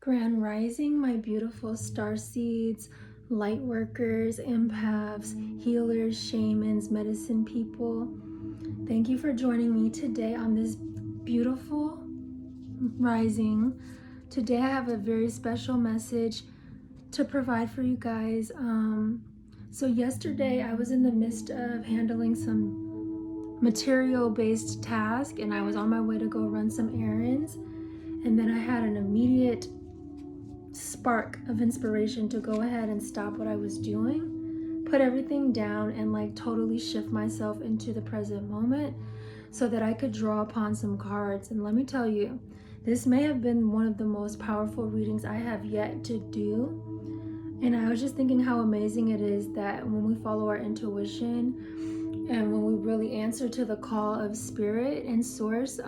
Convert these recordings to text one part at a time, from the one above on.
Grand Rising, my beautiful star seeds, light workers, empaths, healers, shamans, medicine people. Thank you for joining me today on this beautiful rising. Today I have a very special message to provide for you guys. So yesterday I was in the midst of handling some material-based task, and I was on my way to go run some errands, and then I had an immediate spark of inspiration to go ahead and stop what I was doing, put everything down, and like totally shift myself into the present moment so that I could draw upon some cards. And let me tell you, this may have been one of the most powerful readings I have yet to do. And I was just thinking how amazing it is that when we follow our intuition and when we really answer to the call of spirit and source,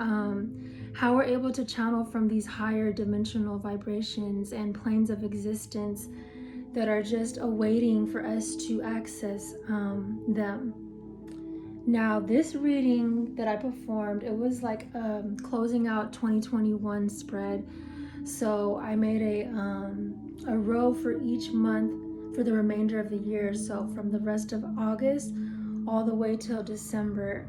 how we're able to channel from these higher dimensional vibrations and planes of existence that are just awaiting for us to access them. Now, this reading that I performed, it was like closing out 2021 spread. So I made a row for each month for the remainder of the year. So from the rest of August all the way till December.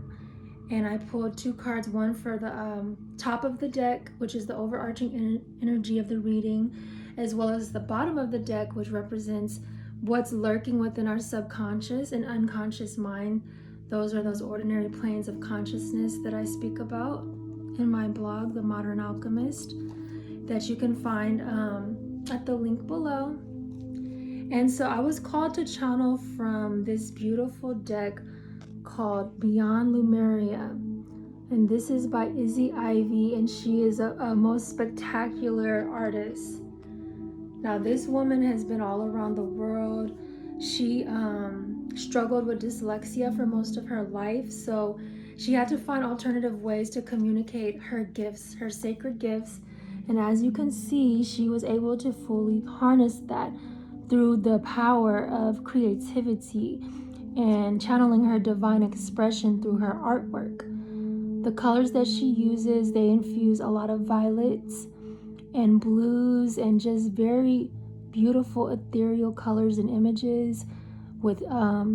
And I pulled two cards, one for the top of the deck, which is the overarching energy of the reading, as well as the bottom of the deck, which represents what's lurking within our subconscious and unconscious mind. Those are those ordinary planes of consciousness that I speak about in my blog, The Modern Alchemist, that you can find at the link below. And so I was called to channel from this beautiful deck called Beyond Lemuria, and this is by Izzy Ivy, and she is a most spectacular artist. Now, this woman has been all around the world. She struggled with dyslexia for most of her life, so she had to find alternative ways to communicate her gifts, her sacred gifts. And as you can see, she was able to fully harness that through the power of creativity and channeling her divine expression through her artwork. The colors that she uses, they infuse a lot of violets and blues and just very beautiful ethereal colors and images with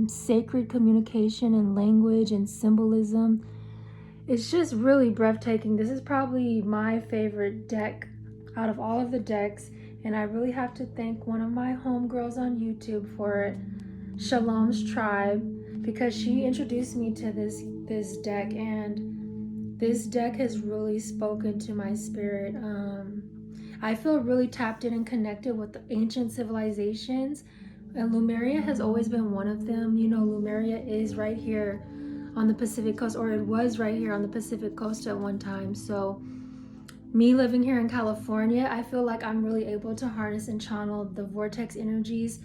sacred communication and language and symbolism. It's just really breathtaking. This is probably my favorite deck out of all of the decks, and I really have to thank one of my homegirls on YouTube for it, Shalom's Tribe, because she introduced me to this deck, and this deck has really spoken to my spirit. I feel really tapped in and connected with the ancient civilizations, and Lemuria has always been one of them. You know, Lemuria is right here on the Pacific coast, or it was right here on the Pacific coast at one time. So me living here in California, I feel like I'm really able to harness and channel the vortex energies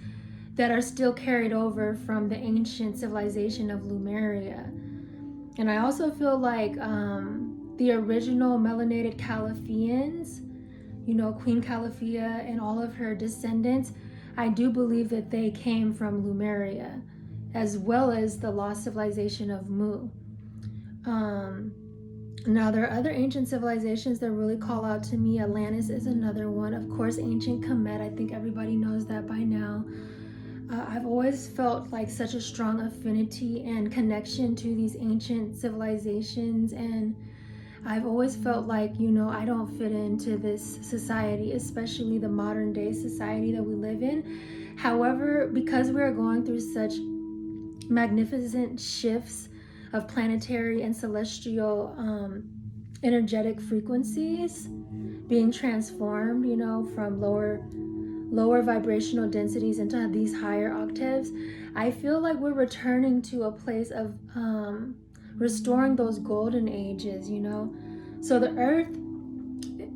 that are still carried over from the ancient civilization of Lemuria. And I also feel like the original melanated Califians, you know, Queen Califia and all of her descendants, I do believe that they came from Lemuria, as well as the lost civilization of Mu. Now, there are other ancient civilizations that really call out to me. Atlantis is another one. Of course, ancient Kemet, I think everybody knows that by now. I've always felt like such a strong affinity and connection to these ancient civilizations, and I've always felt like, you know, I don't fit into this society, especially the modern day society that we live in. However, because we are going through such magnificent shifts of planetary and celestial energetic frequencies being transformed, you know, from lower vibrational densities into these higher octaves, I feel like we're returning to a place of restoring those golden ages, you know. So the earth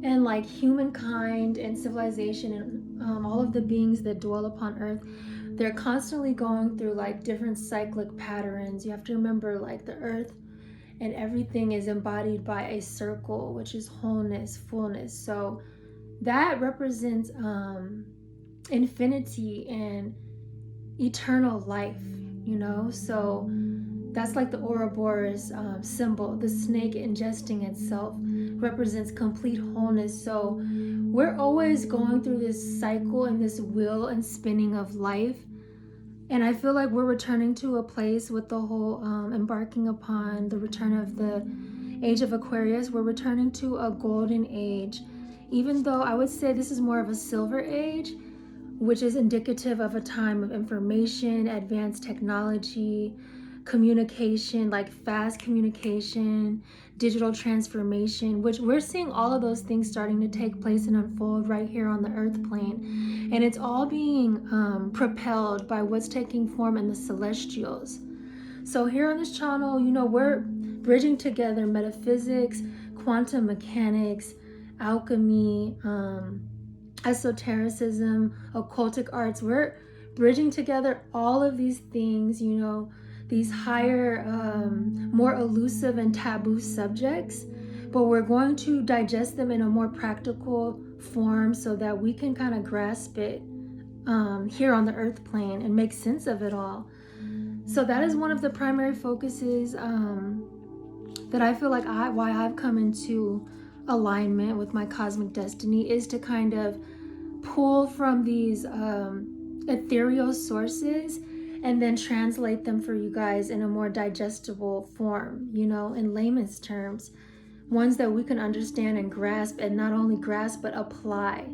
and like humankind and civilization and all of the beings that dwell upon earth, they're constantly going through like different cyclic patterns. You have to remember, like, the earth and everything is embodied by a circle, which is wholeness, fullness. So that represents infinity and eternal life, you know. So That's like the Ouroboros symbol. The snake ingesting itself represents complete wholeness. So we're always going through this cycle and this wheel and spinning of life. And I feel like we're returning to a place with the whole embarking upon the return of the age of Aquarius. We're returning to a golden age, even though I would say this is more of a silver age, which is indicative of a time of information, advanced technology, communication, like fast communication, digital transformation, which we're seeing all of those things starting to take place and unfold right here on the earth plane. And it's all being propelled by what's taking form in the celestials. So here on this channel, we're bridging together metaphysics, quantum mechanics, alchemy, esotericism, occultic arts. We're bridging together all of these things, these higher, more elusive and taboo subjects, but we're going to digest them in a more practical form so that we can kind of grasp it here on the earth plane and make sense of it all. So that is one of the primary focuses that I feel like why I've come into alignment with my cosmic destiny, is to kind of pull from these ethereal sources and then translate them for you guys in a more digestible form, in layman's terms, ones that we can understand and grasp, and not only grasp but apply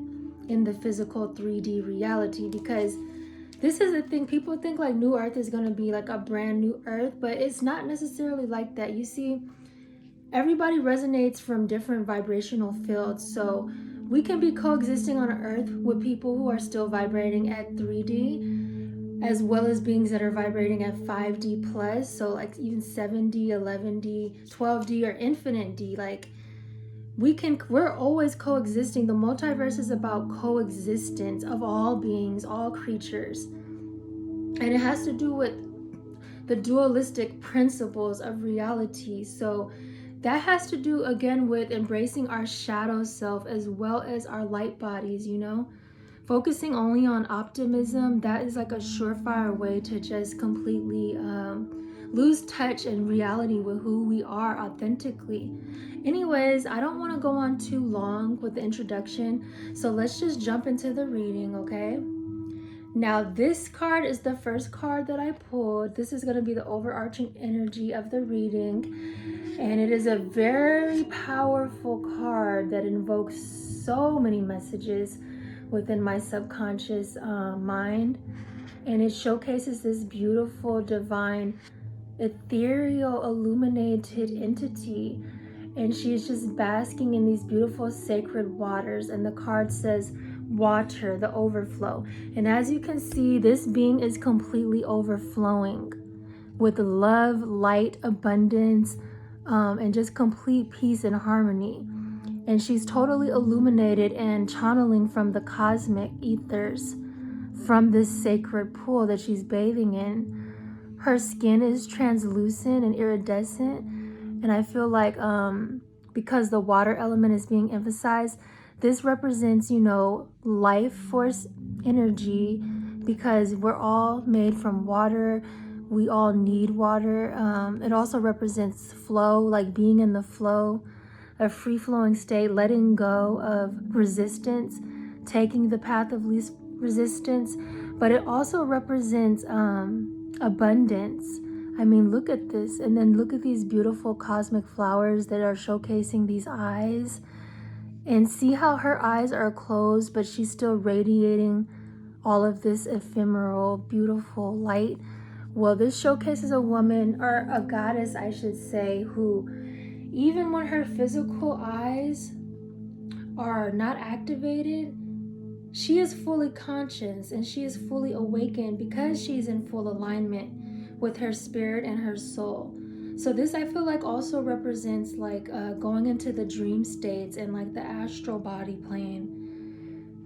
in the physical 3D reality. Because this is the thing, people think like New Earth is going to be like a brand new Earth, but it's not necessarily like that. You see, everybody resonates from different vibrational fields, so we can be coexisting on Earth with people who are still vibrating at 3D, as well as beings that are vibrating at 5D plus, so like even 7D, 11D, 12D, or infinite D. Like we're always coexisting. The multiverse is about coexistence of all beings, all creatures, and it has to do with the dualistic principles of reality. So that has to do again with embracing our shadow self as well as our light bodies, focusing only on optimism. That is like a surefire way to just completely lose touch in reality with who we are authentically. Anyways, I don't want to go on too long with the introduction, so let's just jump into the reading, okay? Now, this card is the first card that I pulled. This is going to be the overarching energy of the reading. And it is a very powerful card that invokes so many messages within my subconscious mind. And it showcases this beautiful, divine, ethereal, illuminated entity. And she's just basking in these beautiful sacred waters. And the card says, water, the overflow. And as you can see, this being is completely overflowing with love, light, abundance, and just complete peace and harmony. And she's totally illuminated and channeling from the cosmic ethers from this sacred pool that she's bathing in. Her skin is translucent and iridescent, and I feel like because the water element is being emphasized, this represents, life force energy, because we're all made from water. We all need water. It also represents flow, like being in the flow, a free-flowing state, letting go of resistance, taking the path of least resistance. But it also represents abundance. I mean, look at this. And then look at these beautiful cosmic flowers that are showcasing these eyes. And see how her eyes are closed, but she's still radiating all of this ephemeral, beautiful light. Well, this showcases a woman, or a goddess, I should say, who even when her physical eyes are not activated, she is fully conscious and she is fully awakened because she's in full alignment with her spirit and her soul. So this, I feel like, also represents like going into the dream states and like the astral body plane.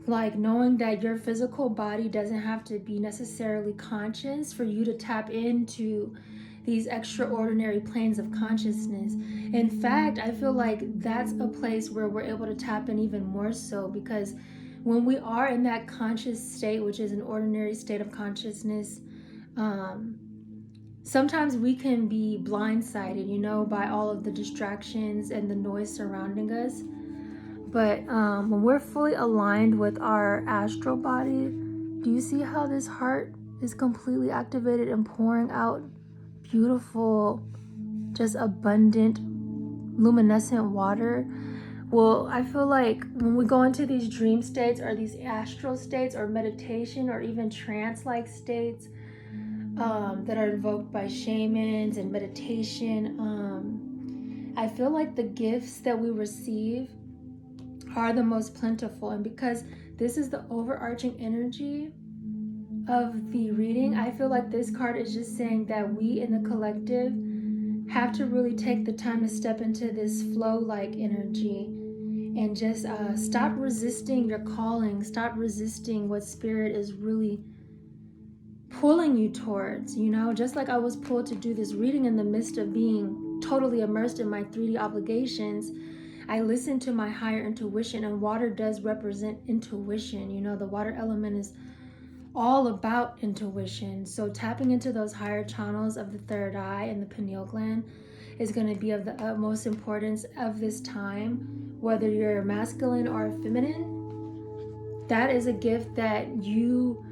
Like knowing that your physical body doesn't have to be necessarily conscious for you to tap into these extraordinary planes of consciousness. In fact, I feel like that's a place where we're able to tap in even more so, because when we are in that conscious state, which is an ordinary state of consciousness, sometimes we can be blindsided, you know, by all of the distractions and the noise surrounding us. But when we're fully aligned with our astral body, do you see how this heart is completely activated and pouring out beautiful, just abundant, luminescent water? Well, I feel like when we go into these dream states or these astral states or meditation or even trance-like states that are invoked by shamans and meditation, I feel like the gifts that we receive are the most plentiful. And because this is the overarching energy of the reading, I feel like this card is just saying that we in the collective have to really take the time to step into this flow-like energy and just stop resisting your calling, stop resisting what spirit is really pulling you towards, you know, just like I was pulled to do this reading in the midst of being totally immersed in my 3D obligations. I listened to my higher intuition, and water does represent intuition. You know, the water element is all about intuition. So tapping into those higher channels of the third eye and the pineal gland is going to be of the utmost importance of this time, whether you're masculine or feminine. That is a gift that you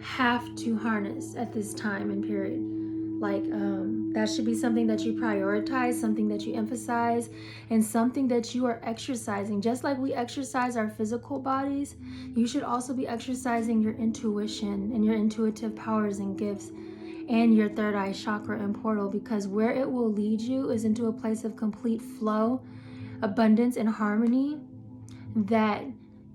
have to harness at this time and period. Like that should be something that you prioritize, something that you emphasize, and something that you are exercising. Just like we exercise our physical bodies, you should also be exercising your intuition and your intuitive powers and gifts and your third eye chakra and portal, because where it will lead you is into a place of complete flow, abundance, and harmony that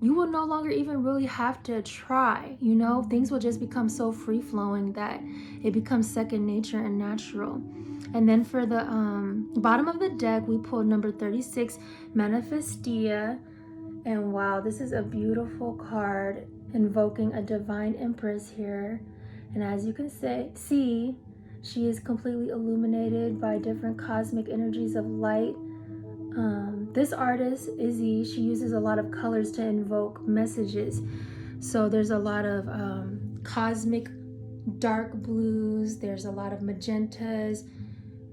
you will no longer even really have to try. You know, things will just become so free-flowing that it becomes second nature and natural. And then for the bottom of the deck, we pulled number 36, Manifestia. And wow, this is a beautiful card invoking a divine empress here. And as you can see, she is completely illuminated by different cosmic energies of light. This artist, Izzy, she uses a lot of colors to invoke messages. So there's a lot of cosmic dark blues, there's a lot of magentas,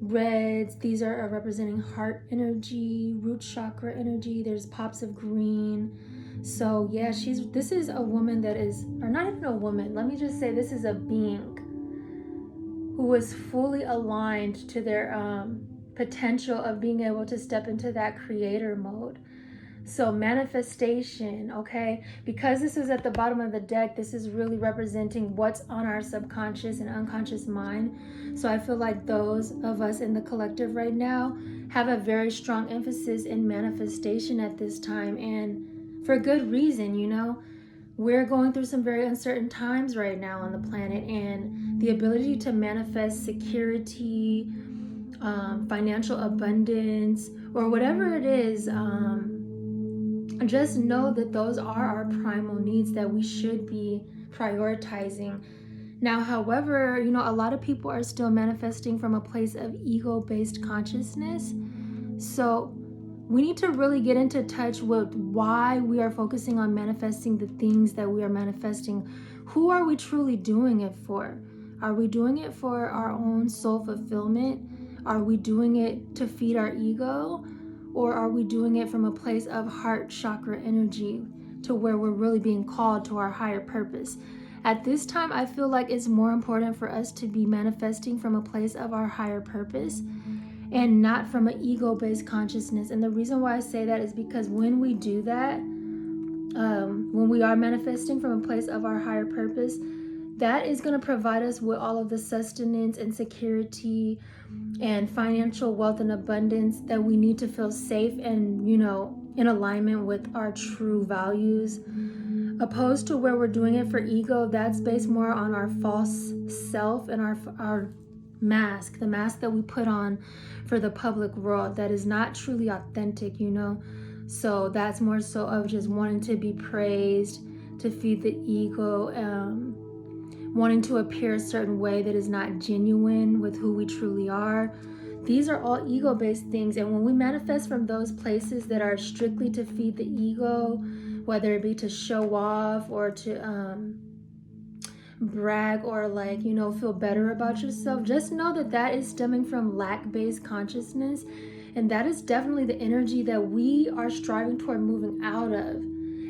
reds. These are representing heart energy, root chakra energy. There's pops of green. So yeah, this is a woman that is, or not even a woman, let me just say this is a being who is fully aligned to their potential of being able to step into that creator mode. So manifestation, okay, because this is at the bottom of the deck, this is really representing what's on our subconscious and unconscious mind. So I feel like those of us in the collective right now have a very strong emphasis in manifestation at this time, and for good reason. You know, we're going through some very uncertain times right now on the planet, and the ability to manifest security, financial abundance, or whatever it is, just know that those are our primal needs that we should be prioritizing. Now, however, you know, a lot of people are still manifesting from a place of ego-based consciousness. So we need to really get into touch with why we are focusing on manifesting the things that we are manifesting. Who are we truly doing it for? Are we doing it for our own soul fulfillment? Are we doing it to feed our ego? Or are we doing it from a place of heart chakra energy to where we're really being called to our higher purpose? At this time, I feel like it's more important for us to be manifesting from a place of our higher purpose and not from an ego-based consciousness. And the reason why I say that is because when we do that, when we are manifesting from a place of our higher purpose, that is going to provide us with all of the sustenance and security and financial wealth and abundance that we need to feel safe and, you know, in alignment with our true values. Opposed to where we're doing it for ego, that's based more on our false self and our mask, the mask that we put on for the public world that is not truly authentic, you know. So that's more so of just wanting to be praised, to feed the ego, wanting to appear a certain way that is not genuine with who we truly are. These are all ego-based things, and when we manifest from those places that are strictly to feed the ego, whether it be to show off or to brag or like, feel better about yourself. Just know that that is stemming from lack-based consciousness, and that is definitely the energy that we are striving toward moving out of.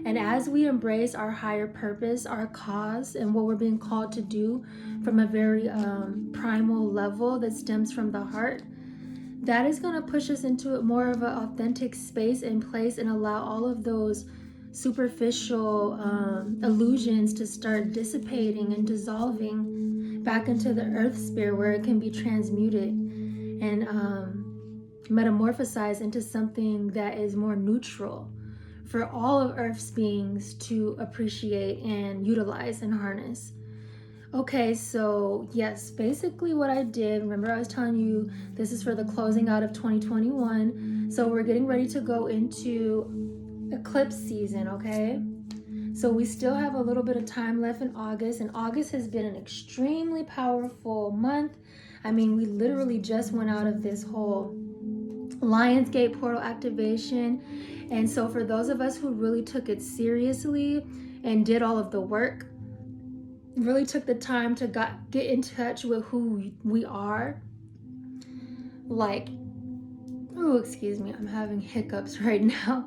And as we embrace our higher purpose, our cause, and what we're being called to do from a very primal level that stems from the heart, that is going to push us into more of an authentic space and place, and allow all of those superficial illusions to start dissipating and dissolving back into the earth sphere, where it can be transmuted and metamorphosized into something that is more neutral for all of Earth's beings to appreciate and utilize and harness. Okay, so yes, basically what I did, remember I was telling you this is for the closing out of 2021. So we're getting ready to go into eclipse season, okay? So we still have a little bit of time left in August, and August has been an extremely powerful month. I mean, we literally just went out of this whole Lionsgate portal activation. And so for those of us who really took it seriously and did all of the work, really took the time to get in touch with who we are, like, oh, excuse me, I'm having hiccups right now.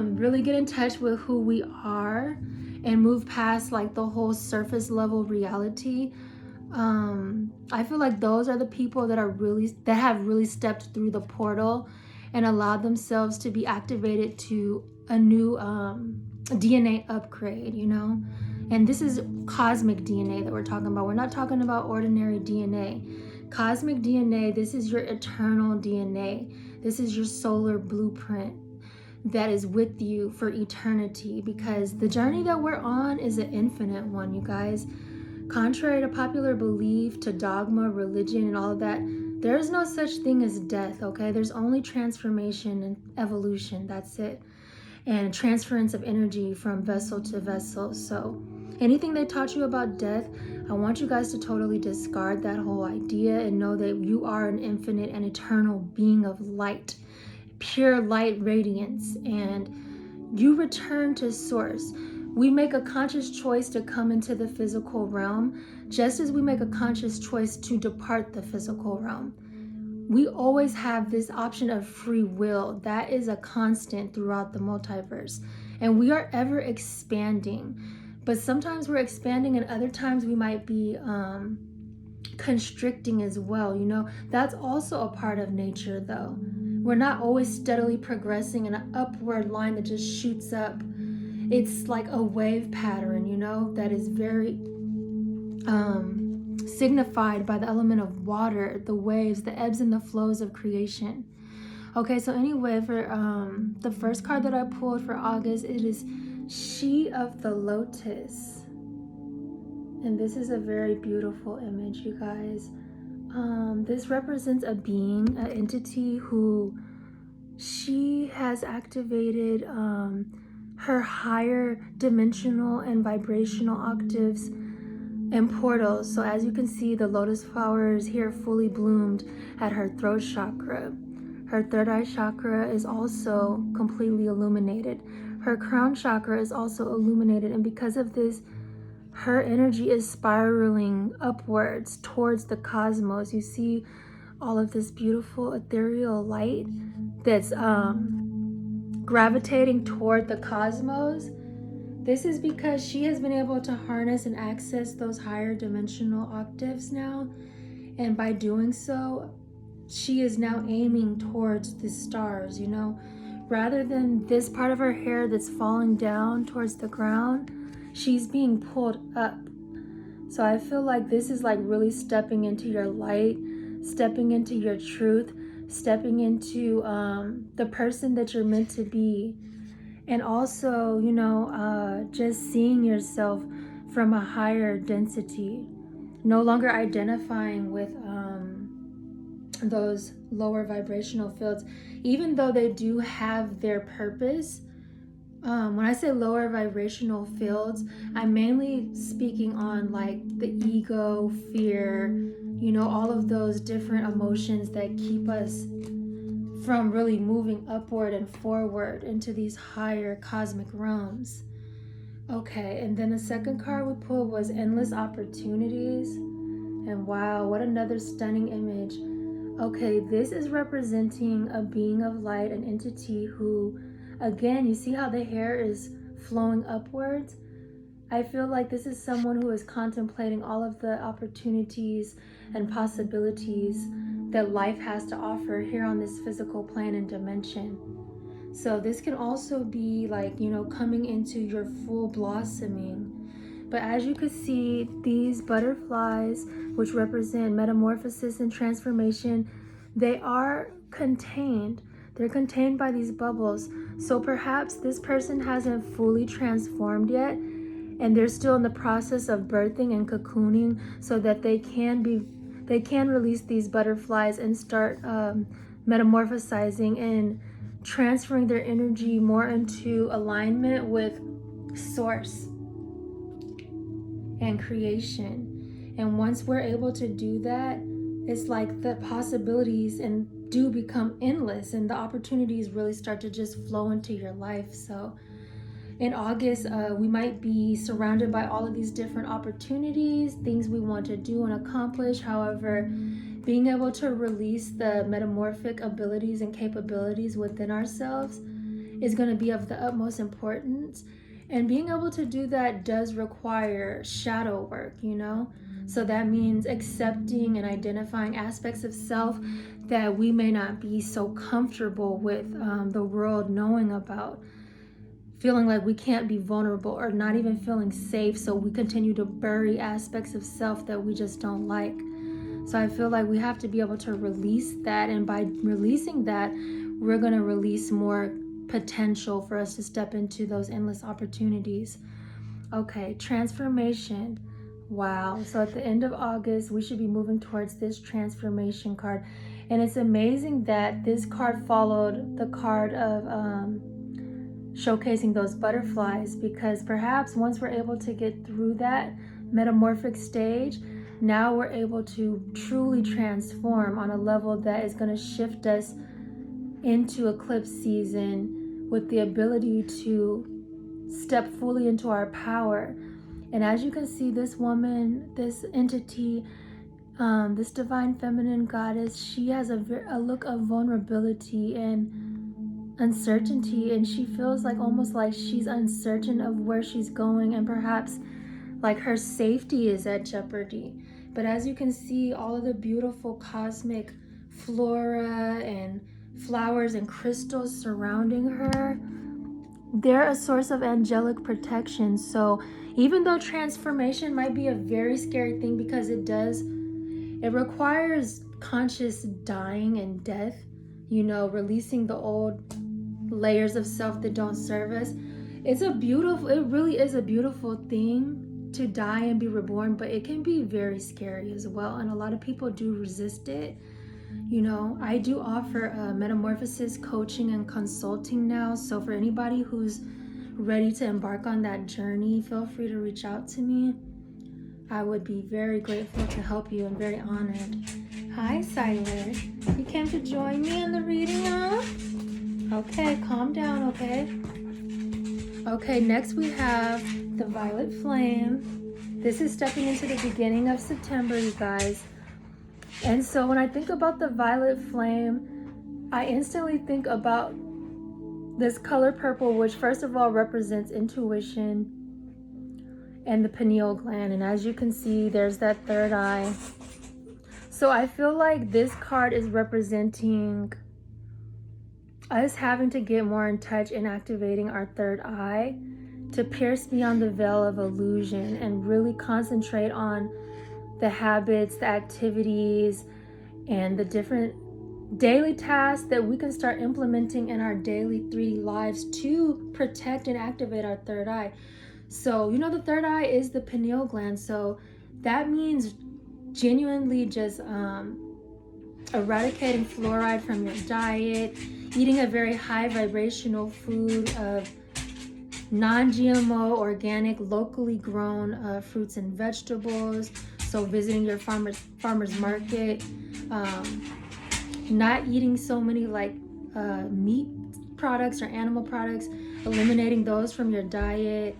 Really get in touch with who we are and move past like the whole surface level reality. I feel like those are the people that have really stepped through the portal and allowed themselves to be activated to a new DNA upgrade, and this is cosmic DNA that we're talking about. We're not talking about ordinary DNA. Cosmic DNA, this is your eternal DNA. This is your solar blueprint that is with you for eternity, because the journey that we're on is an infinite one, you guys. Contrary to popular belief, to dogma, religion, and all of that, there is no such thing as death, okay? There's only transformation and evolution. That's it. And transference of energy from vessel to vessel. So anything they taught you about death, I want you guys to totally discard that whole idea and know that you are an infinite and eternal being of light, pure light radiance, and you return to source. We make a conscious choice to come into the physical realm, just as we make a conscious choice to depart the physical realm. We always have this option of free will. That is a constant throughout the multiverse. And we are ever expanding. But sometimes we're expanding, and other times we might be constricting as well. That's also a part of nature, though. We're not always steadily progressing in an upward line that just shoots up. It's like a wave pattern, that is very signified by the element of water, the waves, the ebbs and the flows of creation. Okay, so anyway, for the first card that I pulled for August, it is She of the Lotus. And this is a very beautiful image, you guys. This represents a being, an entity who she has activated her higher dimensional and vibrational octaves and portals. So as you can see, the lotus flower is here fully bloomed at her throat chakra. Her third eye chakra is also completely illuminated. Her crown chakra is also illuminated, and because of this, her energy is spiraling upwards towards the cosmos. You see all of this beautiful ethereal light that's gravitating toward the cosmos. This is because she has been able to harness and access those higher dimensional octaves now. And by doing so, she is now aiming towards the stars, Rather than this part of her hair that's falling down towards the ground, she's being pulled up. So I feel like this is like really stepping into your light, stepping into your truth, stepping into the person that you're meant to be. And also, just seeing yourself from a higher density, no longer identifying with those lower vibrational fields, even though they do have their purpose. When I say lower vibrational fields, I'm mainly speaking on like the ego, fear, all of those different emotions that keep us from really moving upward and forward into these higher cosmic realms. Okay, and then the second card we pulled was endless opportunities. And wow, what another stunning image. Okay, this is representing a being of light, an entity who, again, you see how the hair is flowing upwards? I feel like this is someone who is contemplating all of the opportunities and possibilities that life has to offer here on this physical plane and dimension. So this can also be like, coming into your full blossoming. But as you can see, these butterflies, which represent metamorphosis and transformation, they are contained. They're contained by these bubbles. So perhaps this person hasn't fully transformed yet, and they're still in the process of birthing and cocooning so that they can release these butterflies and start metamorphosizing and transferring their energy more into alignment with source and creation. And once we're able to do that, it's like the possibilities and do become endless, and the opportunities really start to just flow into your life. So in August, we might be surrounded by all of these different opportunities, things we want to do and accomplish. However, being able to release the metamorphic abilities and capabilities within ourselves is going to be of the utmost importance. And being able to do that does require shadow work, So that means accepting and identifying aspects of self that we may not be so comfortable with the world knowing about. Feeling like we can't be vulnerable or not even feeling safe, so we continue to bury aspects of self that we just don't like. So I feel like we have to be able to release that, and by releasing that, we're going to release more potential for us to step into those endless opportunities. Okay, transformation. Wow. So at the end of August, we should be moving towards this transformation card. And it's amazing that this card followed the card of showcasing those butterflies, because perhaps once we're able to get through that metamorphic stage, now we're able to truly transform on a level that is going to shift us into eclipse season with the ability to step fully into our power. And as you can see, this woman, this entity, this divine feminine goddess, she has a look of vulnerability and uncertainty, and she feels like almost like she's uncertain of where she's going, and perhaps like her safety is at jeopardy. But as you can see, all of the beautiful cosmic flora and flowers and crystals surrounding her, they're a source of angelic protection. So even though transformation might be a very scary thing, because it requires conscious dying and death, releasing the old layers of self that don't serve us. It really is a beautiful thing to die and be reborn, but it can be very scary as well. And a lot of people do resist it. I do offer metamorphosis coaching and consulting now. So for anybody who's ready to embark on that journey, feel free to reach out to me. I would be very grateful to help you and very honored. Hi, Siler. You came to join me in the reading, huh? Okay, calm down, okay? Okay, next we have the Violet Flame. This is stepping into the beginning of September, you guys. And so when I think about the Violet Flame, I instantly think about this color purple, which first of all represents intuition and the pineal gland. And as you can see, there's that third eye. So I feel like this card is representing us having to get more in touch and activating our third eye to pierce beyond the veil of illusion and really concentrate on the habits, the activities, and the different daily tasks that we can start implementing in our daily 3D lives to protect and activate our third eye. So, the third eye is the pineal gland. So that means genuinely just eradicating fluoride from your diet, eating a very high vibrational food of non-GMO, organic, locally grown fruits and vegetables. So visiting your farmer's market, not eating so many meat products or animal products, eliminating those from your diet.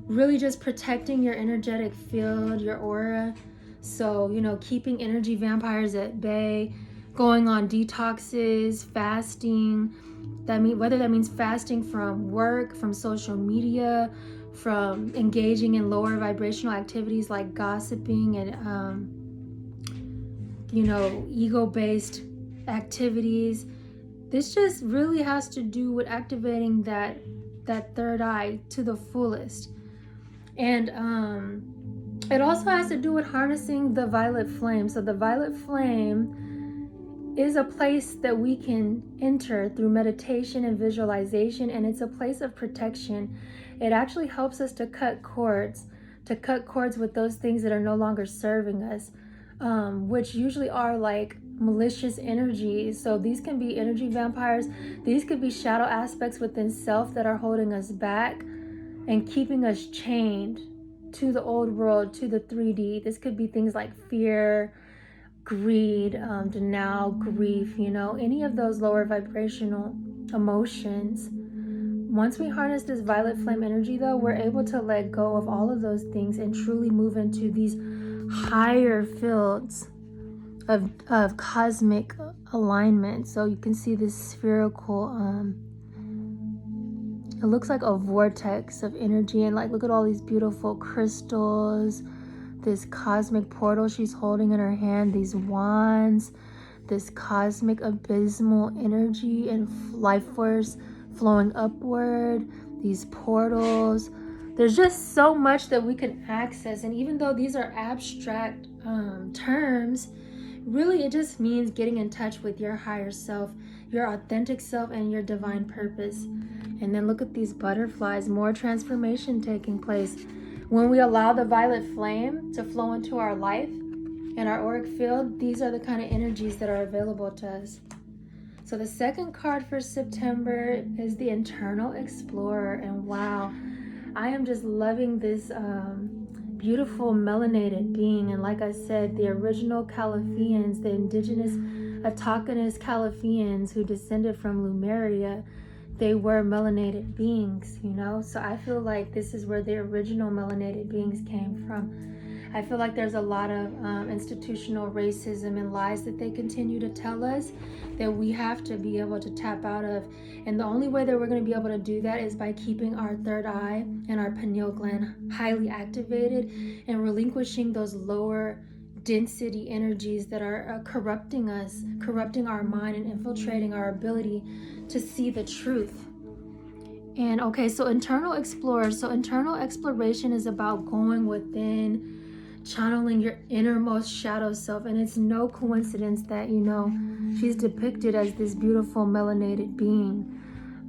really just protecting your energetic field, your aura. So, keeping energy vampires at bay, going on detoxes, fasting. Whether that means fasting from work, from social media, from engaging in lower vibrational activities like gossiping and ego-based activities. This just really has to do with activating that third eye to the fullest. And it also has to do with harnessing the violet flame. So the violet flame is a place that we can enter through meditation and visualization, and it's a place of protection. It actually helps us to cut cords with those things that are no longer serving us, which usually are like malicious energies. So these can be energy vampires. These could be shadow aspects within self that are holding us back and keeping us chained to the old world, to the 3D. This could be things like fear, greed, denial, grief, any of those lower vibrational emotions. Once we harness this violet flame energy, though, we're able to let go of all of those things and truly move into these higher fields of cosmic alignment. So you can see this spherical, it looks like a vortex of energy, and like, look at all these beautiful crystals, this cosmic portal she's holding in her hand, these wands, this cosmic abysmal energy and life force flowing upward, these portals. There's just so much that we can access, and even though these are abstract terms, really it just means getting in touch with your higher self, your authentic self, and your divine purpose. And then look at these butterflies, more transformation taking place. When we allow the violet flame to flow into our life and our auric field, these are the kind of energies that are available to us. So the second card for September is the Internal Explorer. And wow, I am just loving this beautiful melanated being. And like I said, the original Califians, the indigenous autochthonous Califians who descended from Lemuria, they were melanated beings, So I feel like this is where the original melanated beings came from. I feel like there's a lot of institutional racism and lies that they continue to tell us that we have to be able to tap out of. And the only way that we're going to be able to do that is by keeping our third eye and our pineal gland highly activated and relinquishing those lower density energies that are corrupting us, corrupting our mind, and infiltrating our ability to see the truth. And okay, so internal explorer. So internal exploration is about going within, channeling your innermost shadow self. And it's no coincidence that, she's depicted as this beautiful melanated being,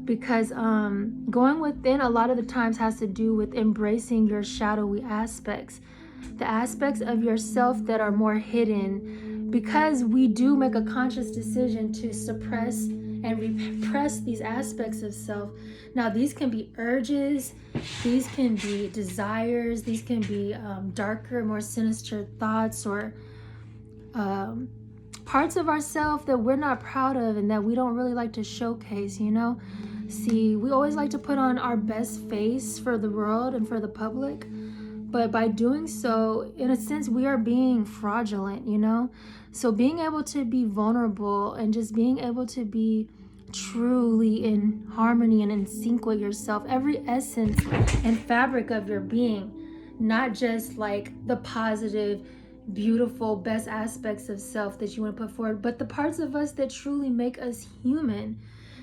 because going within a lot of the times has to do with embracing your shadowy aspects, the aspects of yourself that are more hidden, because we do make a conscious decision to suppress and repress these aspects of self. Now, these can be urges, these can be desires, these can be darker, more sinister thoughts, or parts of ourselves that we're not proud of and that we don't really like to showcase, See, we always like to put on our best face for the world and for the public, but by doing so, in a sense, we are being fraudulent, So being able to be vulnerable and just being able to be truly in harmony and in sync with yourself, every essence and fabric of your being, not just like the positive, beautiful, best aspects of self that you want to put forward, but the parts of us that truly make us human.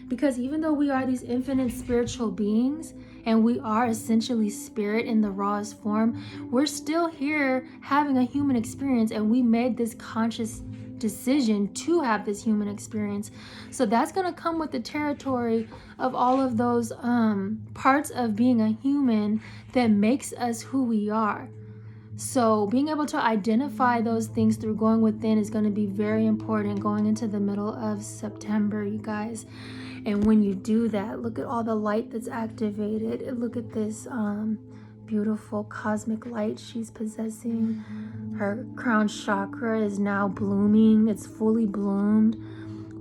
Because even though we are these infinite spiritual beings, and we are essentially spirit in the rawest form, we're still here having a human experience, and we made this conscious decision to have this human experience. So that's going to come with the territory of all of those parts of being a human that makes us who we are. So being able to identify those things through going within is going to be very important going into the middle of September, you guys. And when you do that, look at all the light that's activated. Look at this beautiful cosmic light she's possessing. Her crown chakra is now blooming. It's fully bloomed.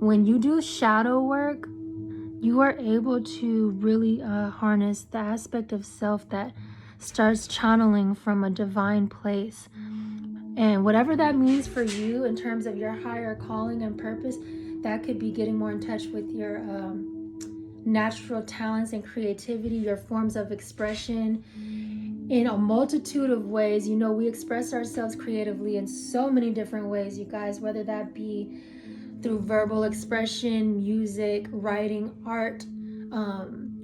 When you do shadow work, you are able to really harness the aspect of self that starts channeling from a divine place. And whatever that means for you in terms of your higher calling and purpose, that could be getting more in touch with your natural talents and creativity, your forms of expression in a multitude of ways. You know, we express ourselves creatively in so many different ways, you guys, whether that be through verbal expression, music, writing, art,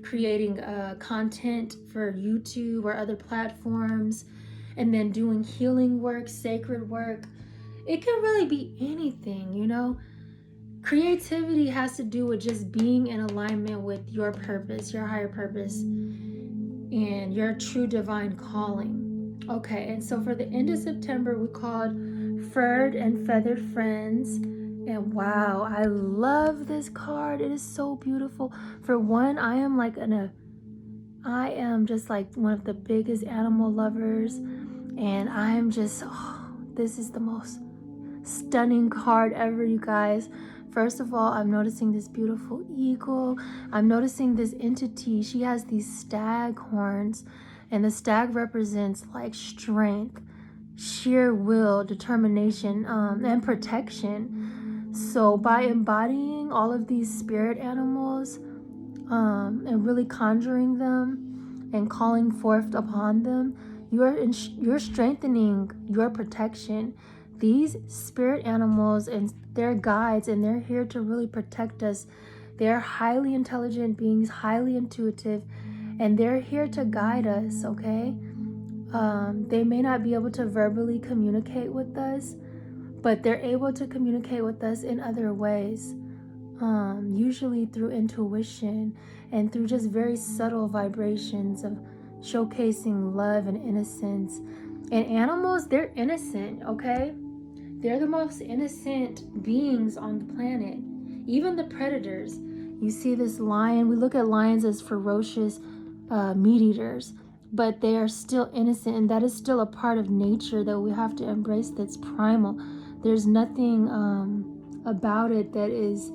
creating content for YouTube or other platforms, and then doing healing work, sacred work. It can really be anything, you know. Creativity has to do with just being in alignment with your purpose, your higher purpose, and your true divine calling. Okay, and so for the end of September, we called Furred and Feathered Friends. And wow, I love this card. It is so beautiful. For one, I am just like one of the biggest animal lovers. And I am just, this is the most stunning card ever, you guys. First of all, I'm noticing this beautiful eagle. I'm noticing this entity. She has these stag horns, and the stag represents like strength, sheer will, determination, and protection. So by embodying all of these spirit animals, and really conjuring them and calling forth upon them, you're strengthening your protection. These spirit animals and their guides, and they're here to really protect us. They're highly intelligent beings, highly intuitive, and they're here to guide us, okay? They may not be able to verbally communicate with us, but they're able to communicate with us in other ways, usually through intuition and through just very subtle vibrations of showcasing love and innocence. And animals, they're innocent, okay? They're the most innocent beings on the planet. Even the predators. You see this lion, we look at lions as ferocious meat eaters, but they are still innocent, and that is still a part of nature that we have to embrace, that's primal. There's nothing about it that is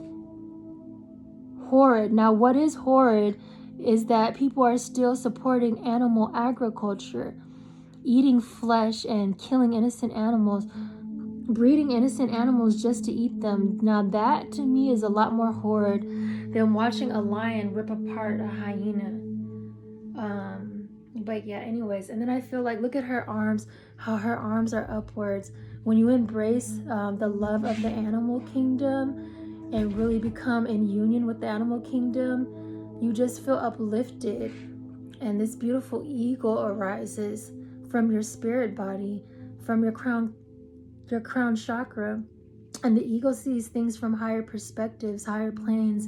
horrid. Now, what is horrid is that people are still supporting animal agriculture, eating flesh and killing innocent animals, breeding innocent animals just to eat them. Now, that to me is a lot more horrid than watching a lion rip apart a hyena. But yeah, anyways, and then I feel like, look at her arms, how her arms are upwards. When you embrace the love of the animal kingdom and really become in union with the animal kingdom, you just feel uplifted. And this beautiful eagle arises from your spirit body, from your crown chakra. And the eagle sees things from higher perspectives, higher planes,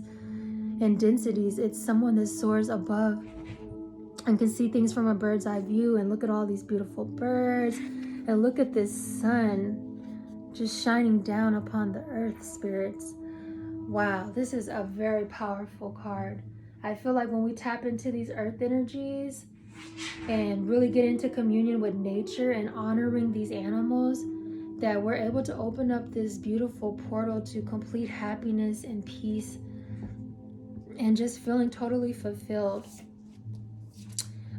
and densities. It's someone that soars above and can see things from a bird's eye view. And look at all these beautiful birds, and look at this sun just shining down upon the earth, spirits. Wow, this is a very powerful card. I feel like when we tap into these earth energies and really get into communion with nature and honoring these animals, that we're able to open up this beautiful portal to complete happiness and peace and just feeling totally fulfilled.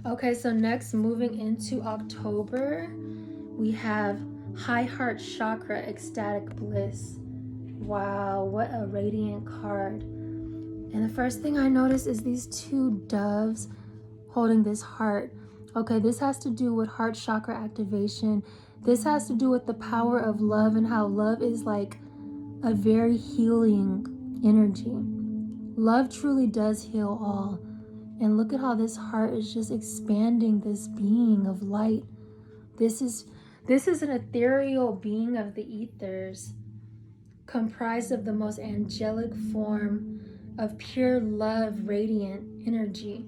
Okay, so next, moving into October, we have High Heart Chakra, Ecstatic Bliss. Wow, what a radiant card. And the first thing I notice is these two doves holding this heart. Okay, this has to do with heart chakra activation. This has to do with the power of love and how love is like a very healing energy. Love truly does heal all. And look at how this heart is just expanding this being of light. This is an ethereal being of the ethers, comprised of the most angelic form of pure love, radiant energy.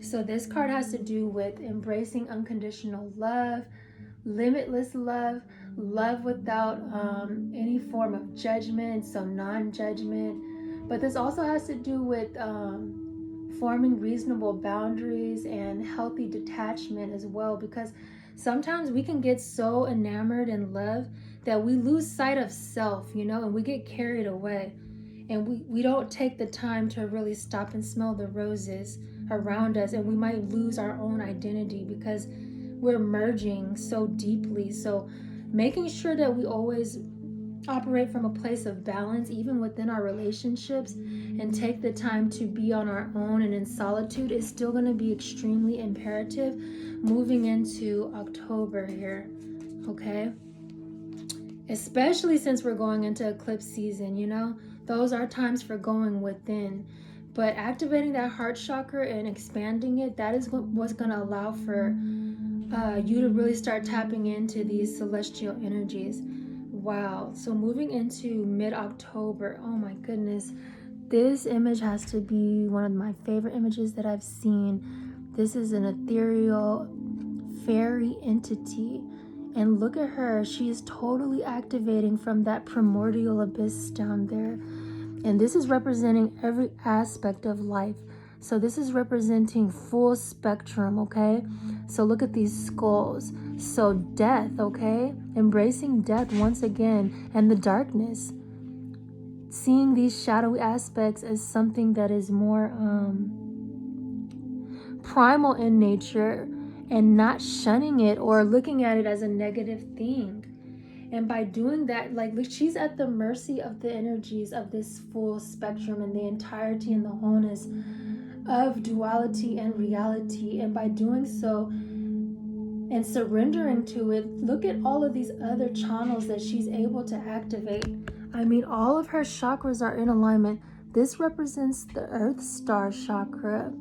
So this card has to do with embracing unconditional love, limitless love, love without any form of judgment, so non-judgment. But this also has to do with forming reasonable boundaries and healthy detachment as well, because sometimes we can get so enamored in love that we lose sight of self, you know, and we get carried away, and we don't take the time to really stop and smell the roses around us, and we might lose our own identity because we're merging so deeply. So making sure that we always operate from a place of balance, even within our relationships, and take the time to be on our own and in solitude is still going to be extremely imperative moving into October here, okay? Especially since we're going into eclipse season, you know, those are times for going within. But activating that heart chakra and expanding it, that is what's going to allow for you to really start tapping into these celestial energies. Wow. So moving into mid-October, oh my goodness, this image has to be one of my favorite images that I've seen. This is an ethereal fairy entity, and look at her. She is totally activating from that primordial abyss down there, and this is representing every aspect of life. So this is representing full spectrum, okay? So look at these skulls. So death, okay? Embracing death once again, and the darkness. Seeing these shadowy aspects as something that is more primal in nature, and not shunning it or looking at it as a negative thing. And by doing that, like, look, she's at the mercy of the energies of this full spectrum and the entirety and the wholeness of duality and reality. And by doing so and surrendering to it, look at all of these other channels that she's able to activate. I mean, all of her chakras are in alignment. This represents the Earth Star chakra.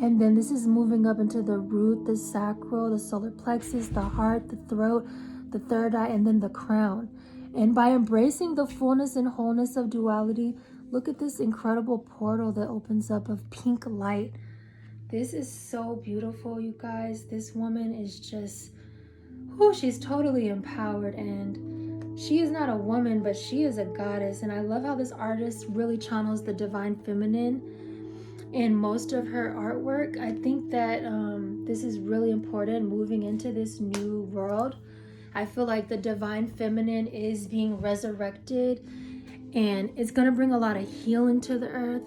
And then this is moving up into the root, the sacral, the solar plexus, the heart, the throat, the third eye, and then the crown. And by embracing the fullness and wholeness of duality, look at this incredible portal that opens up of pink light. This is so beautiful, you guys. This woman is just, she's totally empowered, and she is not a woman, but she is a goddess. And I love how this artist really channels the divine feminine in most of her artwork. I think that this is really important moving into this new world. I feel like the divine feminine is being resurrected, and it's going to bring a lot of healing to the earth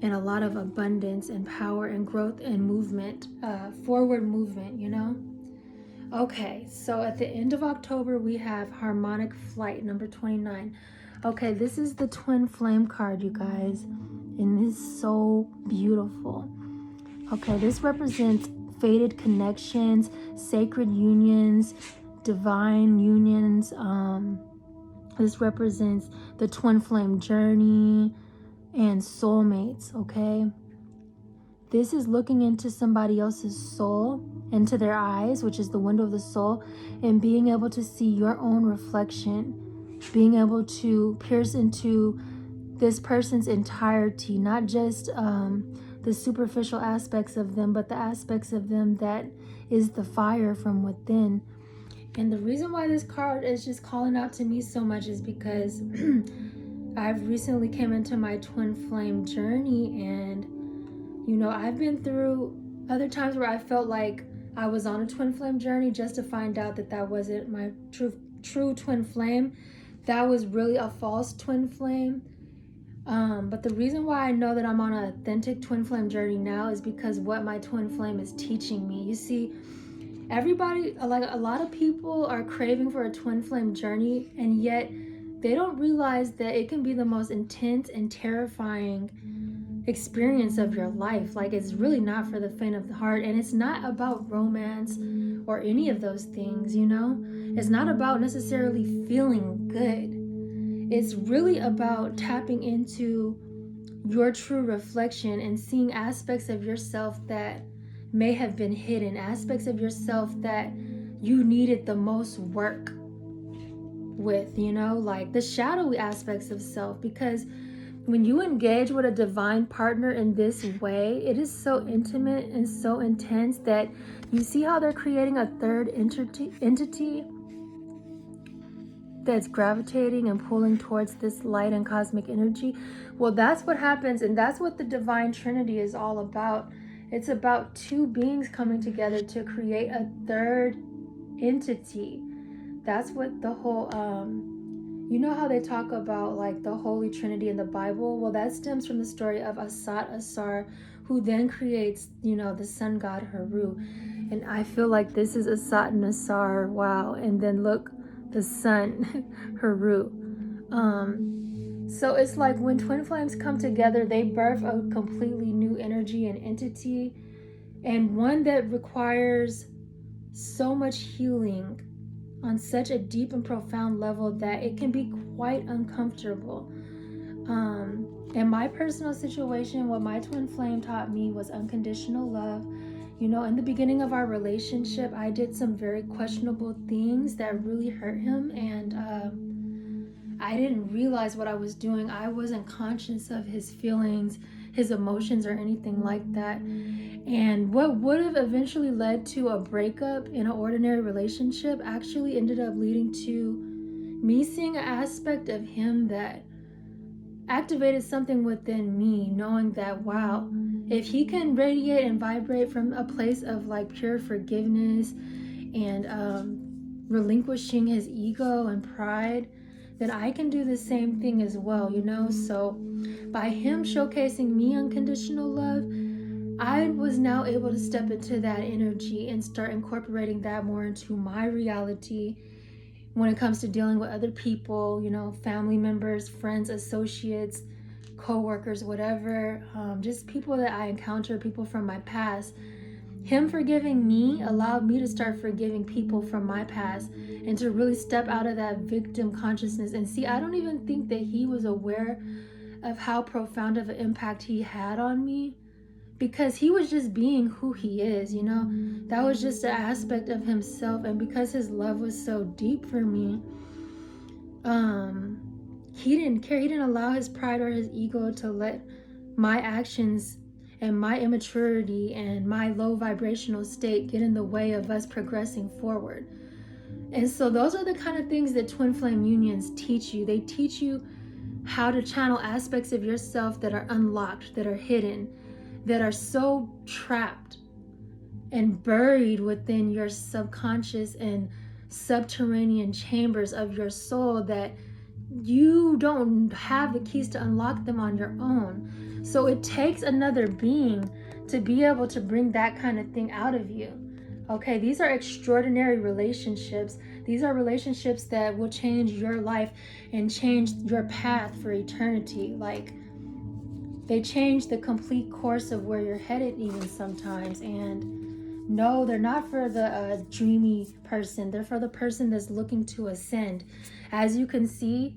and a lot of abundance and power and growth and movement, forward movement, you know? Okay, so at the end of October, we have Harmonic Flight, number 29. Okay, this is the Twin Flame card, you guys. And it's so beautiful. Okay, this represents fated connections, sacred unions, divine unions. This represents the twin flame journey and soulmates, okay? This is looking into somebody else's soul, into their eyes, which is the window of the soul, and being able to see your own reflection, being able to pierce into this person's entirety, not just the superficial aspects of them, but the aspects of them that is the fire from within. And the reason why this card is just calling out to me so much is because I've recently came into my twin flame journey, and you know, I've been through other times where I felt like I was on a twin flame journey, just to find out that that wasn't my true twin flame. That was really a false twin flame. But the reason why I know that I'm on an authentic twin flame journey now is because what my twin flame is teaching me. You see, everybody, like a lot of people, are craving for a twin flame journey, and yet they don't realize that it can be the most intense and terrifying experience of your life. Like, it's really not for the faint of the heart, and it's not about romance or any of those things, you know? It's not about necessarily feeling good. It's really about tapping into your true reflection and seeing aspects of yourself that may have been hidden, aspects of yourself that you needed the most work with, you know, like the shadowy aspects of self. Because when you engage with a divine partner in this way, it is so intimate and so intense that you see how they're creating a third entity that's gravitating and pulling towards this light and cosmic energy. Well, that's what happens, and that's what the divine trinity is all about. It's about two beings coming together to create a third entity. That's what the whole you know how they talk about like the Holy Trinity in the Bible? Well, that stems from the story of Asat Asar, who then creates, the sun god Heru. And I feel like this is Asat and Asar, wow. And then look, the sun, Heru. So it's like when twin flames come together, they birth a completely new energy and entity, and one that requires so much healing on such a deep and profound level that it can be quite uncomfortable. In my personal situation, what my twin flame taught me was unconditional love. In the beginning of our relationship, I did some very questionable things that really hurt him, and I didn't realize what I was doing. I wasn't conscious of his feelings, his emotions, or anything like that. And what would have eventually led to a breakup in an ordinary relationship actually ended up leading to me seeing an aspect of him that activated something within me, knowing that, wow, if he can radiate and vibrate from a place of like pure forgiveness and relinquishing his ego and pride, then I can do the same thing as well, So by him showcasing me unconditional love, I was now able to step into that energy and start incorporating that more into my reality when it comes to dealing with other people, family members, friends, associates, co-workers, whatever, just people that I encounter, people from my past. Him forgiving me allowed me to start forgiving people from my past and to really step out of that victim consciousness. And see, I don't even think that he was aware of how profound of an impact he had on me, because he was just being who he is, that was just an aspect of himself. And because his love was so deep for me, he didn't care. He didn't allow his pride or his ego to let my actions and my immaturity and my low vibrational state get in the way of us progressing forward. And so those are the kind of things that twin flame unions teach you. They teach you how to channel aspects of yourself that are unlocked, that are hidden, that are so trapped and buried within your subconscious and subterranean chambers of your soul that you don't have the keys to unlock them on your own. So it takes another being to be able to bring that kind of thing out of you. Okay, these are extraordinary relationships. These are relationships that will change your life and change your path for eternity. Like, they change the complete course of where you're headed even sometimes. And no, they're not for the dreamy person. They're for the person that's looking to ascend. As you can see,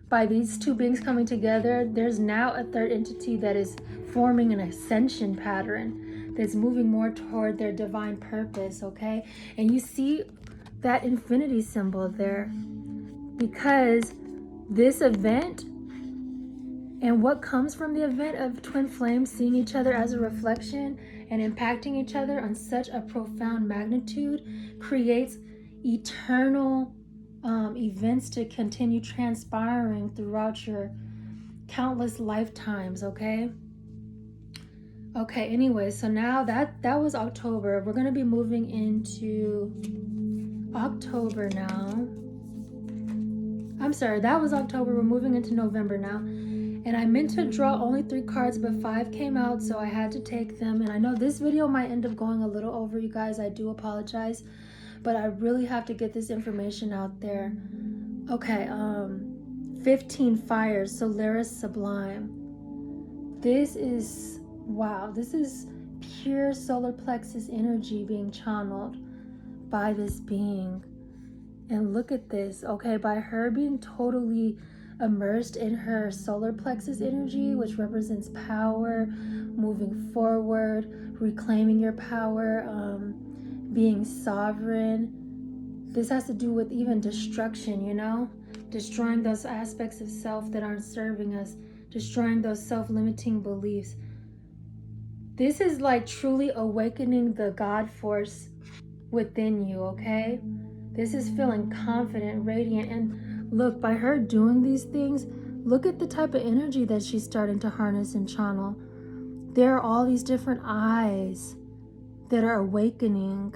by these two beings coming together, there's now a third entity that is forming an ascension pattern that's moving more toward their divine purpose, okay? And you see that infinity symbol there, because this event and what comes from the event of twin flames seeing each other as a reflection and impacting each other on such a profound magnitude creates eternal events to continue transpiring throughout your countless lifetimes, okay? Okay, anyway, so now that was October. We're going to be moving into October now. I'm sorry, that was October. We're moving into November now. And I meant to draw only 3 cards, but 5 came out, so I had to take them. And I know this video might end up going a little over, you guys. I do apologize, but I really have to get this information out there. Okay, 15 fires, Solaris Sublime. This is, wow, this is pure solar plexus energy being channeled by this being. And look at this, okay, by her being totally immersed in her solar plexus energy, which represents power, moving forward, reclaiming your power, being sovereign. This has to do with even destruction, destroying those aspects of self that aren't serving us, destroying those self-limiting beliefs. This is like truly awakening the God force within you, okay? This is feeling confident, radiant, and look, by her doing these things, look at the type of energy that she's starting to harness and channel. There are all these different eyes that are awakening.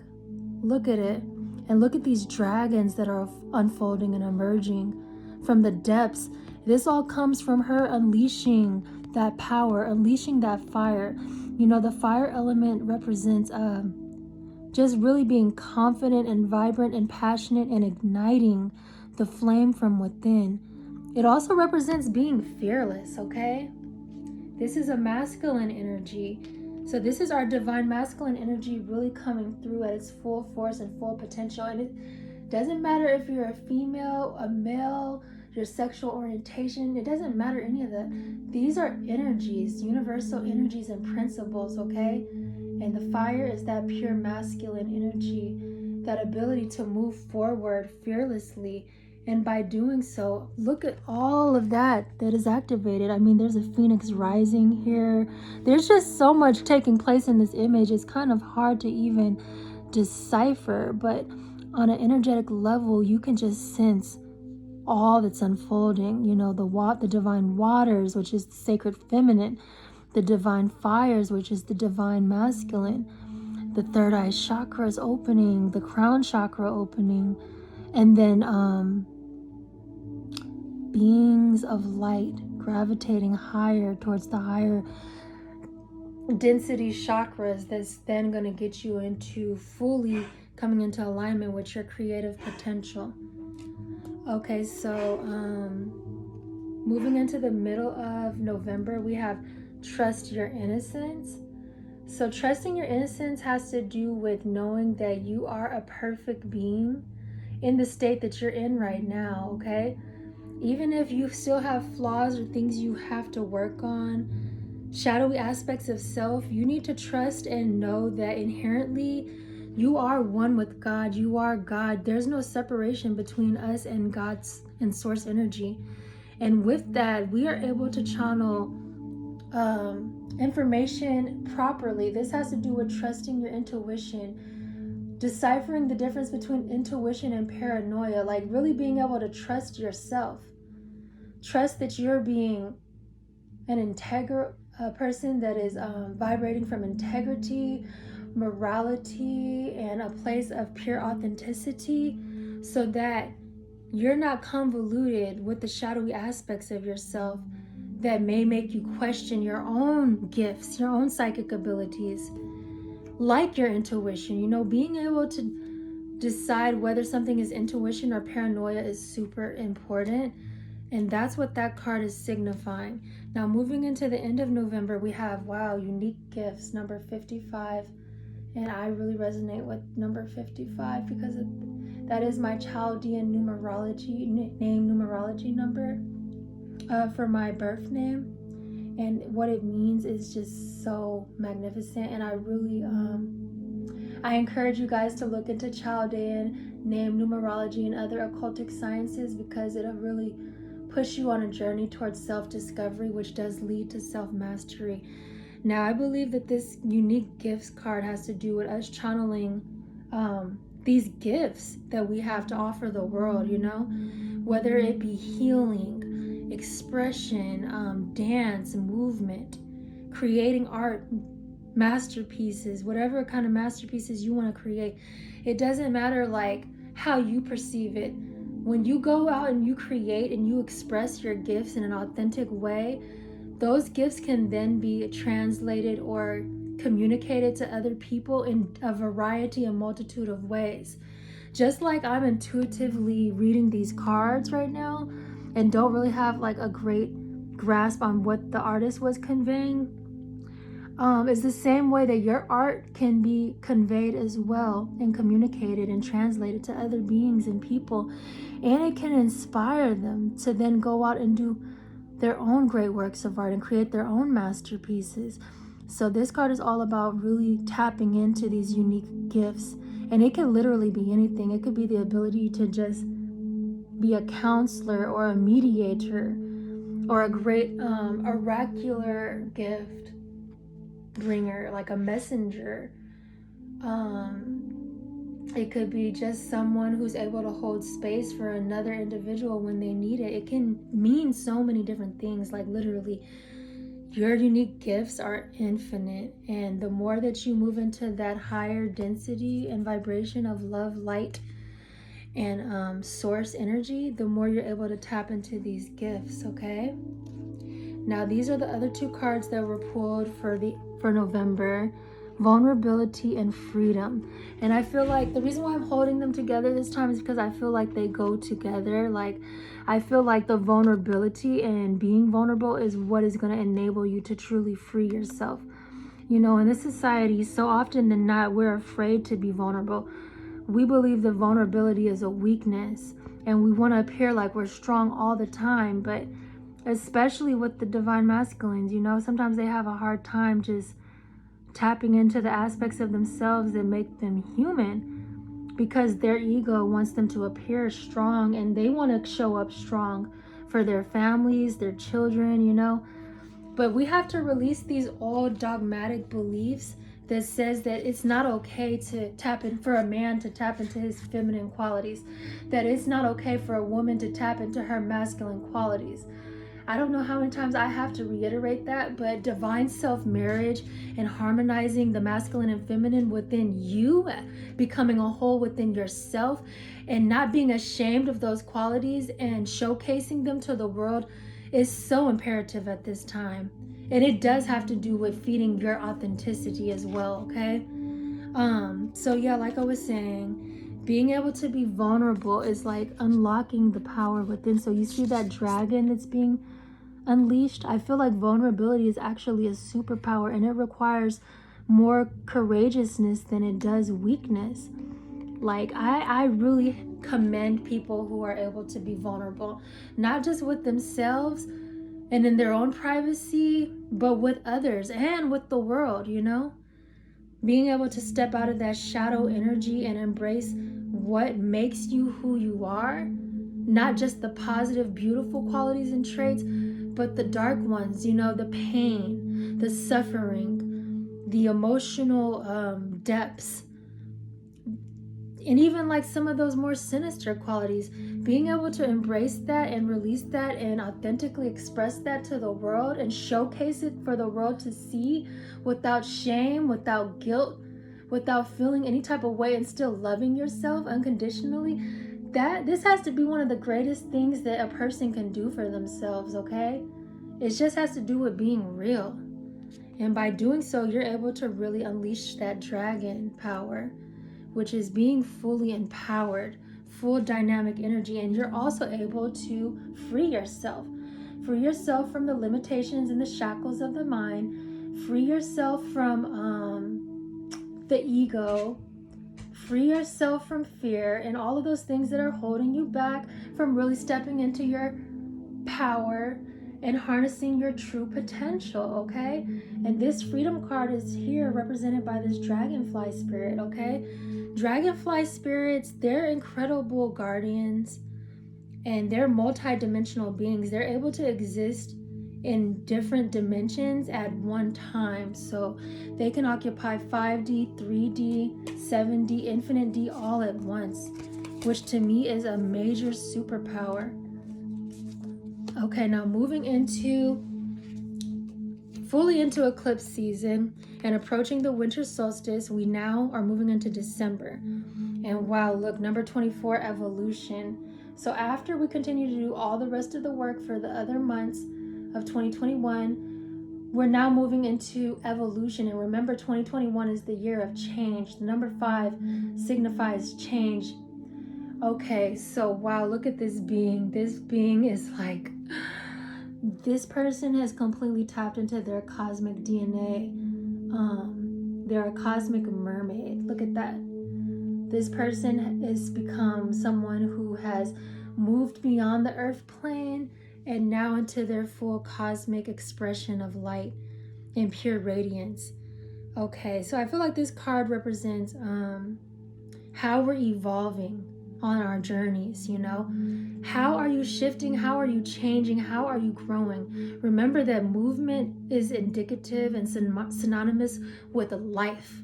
Look at it. And look at these dragons that are unfolding and emerging from the depths. This all comes from her unleashing that power, unleashing that fire. You know, the fire element represents just really being confident and vibrant and passionate and igniting the flame from within. It also represents being fearless, okay? This is a masculine energy. So this is our divine masculine energy really coming through at its full force and full potential. And it doesn't matter if you're a female, a male, your sexual orientation, it doesn't matter any of that. These are energies, universal energies and principles, okay? And the fire is that pure masculine energy, that ability to move forward fearlessly. And by doing so, look at all of that is activated. I mean, there's a phoenix rising here. There's just so much taking place in this image. It's kind of hard to even decipher, but on an energetic level, you can just sense all that's unfolding. You know, the divine waters, which is the sacred feminine, the divine fires, which is the divine masculine, the third eye chakra is opening, the crown chakra opening, and then beings of light gravitating higher towards the higher density chakras. That's then going to get you into fully coming into alignment with your creative potential. Okay, so moving into the middle of November, we have trust your innocence. So trusting your innocence has to do with knowing that you are a perfect being in the state that you're in right now, okay? Even if you still have flaws or things you have to work on, shadowy aspects of self, you need to trust and know that inherently you are one with God. You are God. There's no separation between us and God's and source energy. And with that, we are able to channel information properly. This has to do with trusting your intuition, deciphering the difference between intuition and paranoia, like really being able to trust yourself. Trust that you're being an integral person that is vibrating from integrity, morality, and a place of pure authenticity, so that you're not convoluted with the shadowy aspects of yourself that may make you question your own gifts, your own psychic abilities, like your intuition. You know, being able to decide whether something is intuition or paranoia is super important. And that's what that card is signifying. Now, moving into the end of November, we have, wow, unique gifts, number 55. And I really resonate with number 55 because that is my Chaldean name numerology number for my birth name. And what it means is just so magnificent. And I really, I encourage you guys to look into Chaldean name numerology and other occultic sciences, because it'll really push you on a journey towards self-discovery, which does lead to self-mastery. Now, I believe that this unique gifts card has to do with us channeling these gifts that we have to offer the world, you know, whether it be healing, expression, dance, movement, creating art, masterpieces, whatever kind of masterpieces you want to create. It doesn't matter like how you perceive it. When you go out and you create and you express your gifts in an authentic way, those gifts can then be translated or communicated to other people in a variety and multitude of ways. Just like I'm intuitively reading these cards right now and don't really have like a great grasp on what the artist was conveying, it's the same way that your art can be conveyed as well and communicated and translated to other beings and people. And it can inspire them to then go out and do their own great works of art and create their own masterpieces. So this card is all about really tapping into these unique gifts. And it can literally be anything. It could be the ability to just be a counselor or a mediator or a great oracular gift bringer, like a messenger. It could be just someone who's able to hold space for another individual when they need it. It can mean so many different things. Like literally, your unique gifts are infinite. And the more that you move into that higher density and vibration of love, light, and source energy, the more you're able to tap into these gifts, okay? Now these are the other two cards that were pulled for November: vulnerability and freedom. And I feel like the reason why I'm holding them together this time is because I feel like they go together. Like, I feel like the vulnerability and being vulnerable is what is going to enable you to truly free yourself. You know, in this society, so often than not, we're afraid to be vulnerable. We believe that vulnerability is a weakness, and we want to appear like we're strong all the time. But especially with the divine masculines, you know, sometimes they have a hard time just tapping into the aspects of themselves that make them human, because their ego wants them to appear strong, and they want to show up strong for their families, their children, you know. But we have to release these old dogmatic beliefs that says that it's not okay to tap in, for a man to tap into his feminine qualities, that it's not okay for a woman to tap into her masculine qualities. I don't know how many times I have to reiterate that, but divine self-marriage and harmonizing the masculine and feminine within you, becoming a whole within yourself, and not being ashamed of those qualities and showcasing them to the world is so imperative at this time. And it does have to do with feeding your authenticity as well, okay? So yeah, like I was saying, being able to be vulnerable is like unlocking the power within. So you see that dragon that's being unleashed? I feel like vulnerability is actually a superpower, and it requires more courageousness than it does weakness. Like, I really commend people who are able to be vulnerable, not just with themselves and in their own privacy, but with others and with the world, you know? Being able to step out of that shadow energy and embrace what makes you who you are, not just the positive, beautiful qualities and traits, but the dark ones, you know, the pain, the suffering, the emotional depths, and even like some of those more sinister qualities. Being able to embrace that and release that and authentically express that to the world and showcase it for the world to see without shame, without guilt, without feeling any type of way, and still loving yourself unconditionally, that this has to be one of the greatest things that a person can do for themselves, okay? It just has to do with being real. And by doing so, you're able to really unleash that dragon power, which is being fully empowered, full dynamic energy. And you're also able to free yourself. Free yourself from the limitations and the shackles of the mind. Free yourself from the ego. Free yourself from fear and all of those things that are holding you back from really stepping into your power and harnessing your true potential, okay? And this freedom card is here represented by this dragonfly spirit, okay? Dragonfly spirits, they're incredible guardians, and they're multi-dimensional beings. They're able to exist in different dimensions at one time. So they can occupy 5D, 3D, 7D, infinite D all at once, which to me is a major superpower. Okay, now moving fully into eclipse season and approaching the winter solstice, we now are moving into December. And wow, look, number 24, evolution. So after we continue to do all the rest of the work for the other months of 2021, we're now moving into evolution. And remember, 2021 is the year of change. The number 5 signifies change. Okay, so wow, look at this being. This being is like, this person has completely tapped into their cosmic DNA. They're a cosmic mermaid. Look at that. This person has become someone who has moved beyond the earth plane and now into their full cosmic expression of light and pure radiance. Okay, so I feel like this card represents how we're evolving on our journeys, you know? How are you shifting? How are you changing? How are you growing? Remember that movement is indicative and synonymous with life.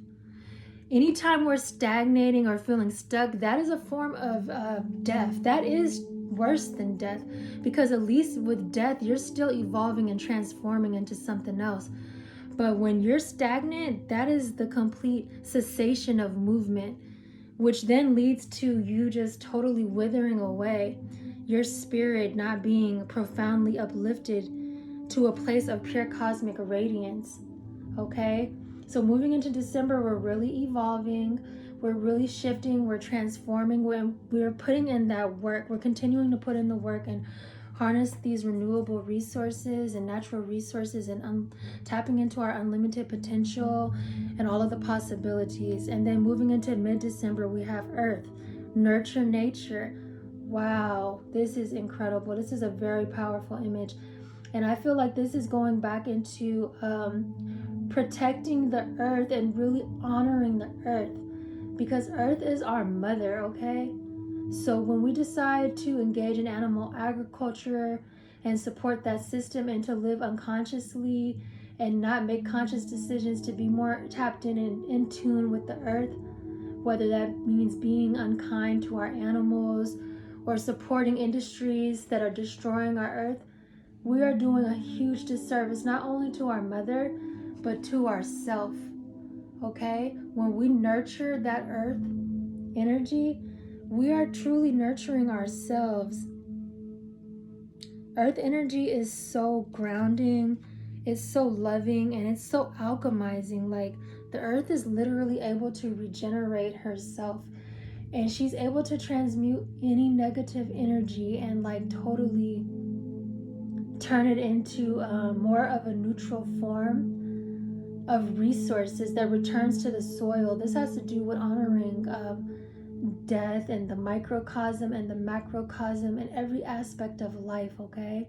Anytime we're stagnating or feeling stuck, that is a form of death. That is worse than death, because at least with death, you're still evolving and transforming into something else. But when you're stagnant, that is the complete cessation of movement, which then leads to you just totally withering away, your spirit not being profoundly uplifted to a place of pure cosmic radiance. Okay, so moving into December, we're really evolving, we're really shifting, we're transforming, we're putting in that work, we're continuing to put in the work and harness these renewable resources and natural resources, and tapping into our unlimited potential and all of the possibilities. And then moving into mid-December, we have Earth, nurture nature. Wow, this is incredible. This is a very powerful image. And I feel like this is going back into protecting the earth and really honoring the earth, because earth is our mother, okay? So when we decide to engage in animal agriculture and support that system and to live unconsciously and not make conscious decisions to be more tapped in and in tune with the earth, whether that means being unkind to our animals or supporting industries that are destroying our earth, we are doing a huge disservice not only to our mother, but to ourself. Okay? When we nurture that earth energy, we are truly nurturing ourselves. Earth energy is so grounding, it's so loving, and it's so alchemizing. Like, the earth is literally able to regenerate herself, and she's able to transmute any negative energy and like totally turn it into more of a neutral form of resources that returns to the soil. This has to do with honoring death and the microcosm and the macrocosm and every aspect of life, okay?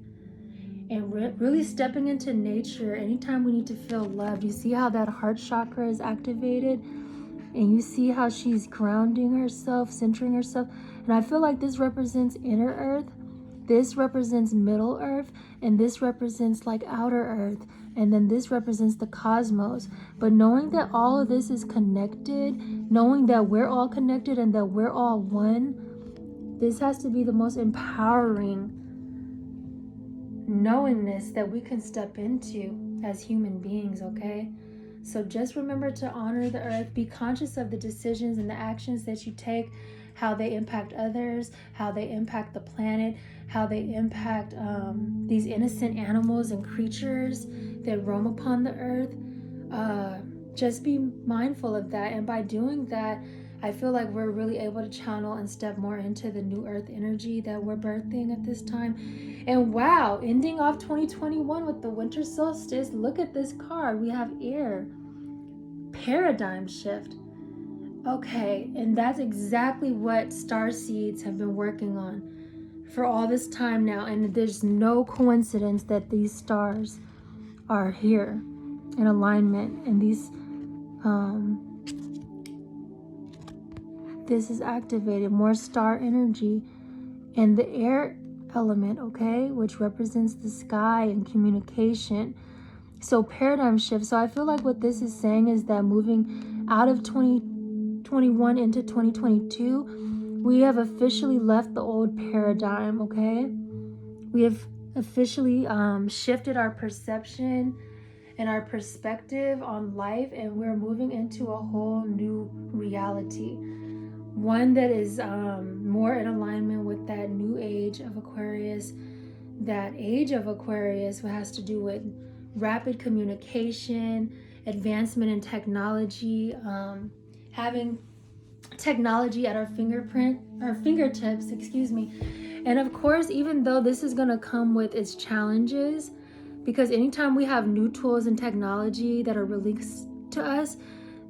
And really stepping into nature anytime we need to feel loved. You see how that heart chakra is activated, and you see how she's grounding herself, centering herself. And I feel like this represents inner earth, this represents middle earth, and this represents like outer earth, and then this represents the cosmos. But knowing that all of this is connected, knowing that we're all connected and that we're all one, this has to be the most empowering knowingness that we can step into as human beings, okay? So just remember to honor the earth, be conscious of the decisions and the actions that you take, how they impact others, how they impact the planet, how they impact these innocent animals and creatures that roam upon the earth. Just be mindful of that. And by doing that, I feel like we're really able to channel and step more into the new earth energy that we're birthing at this time. And wow, ending off 2021 with the winter solstice. Look at this card. We have air. Paradigm shift. Okay, and that's exactly what star seeds have been working on for all this time now. And there's no coincidence that these stars are here in alignment, and these this is activated, more star energy, and the air element, okay, which represents the sky and communication. So paradigm shift. So I feel like what this is saying is that moving out of 2021 into 2022, we have officially left the old paradigm, okay? We have officially shifted our perception and our perspective on life, and we're moving into a whole new reality. One that is more in alignment with that new age of Aquarius. That age of Aquarius has to do with rapid communication, advancement in technology, having technology at our fingertips, And of course, even though this is going to come with its challenges, because anytime we have new tools and technology that are released to us,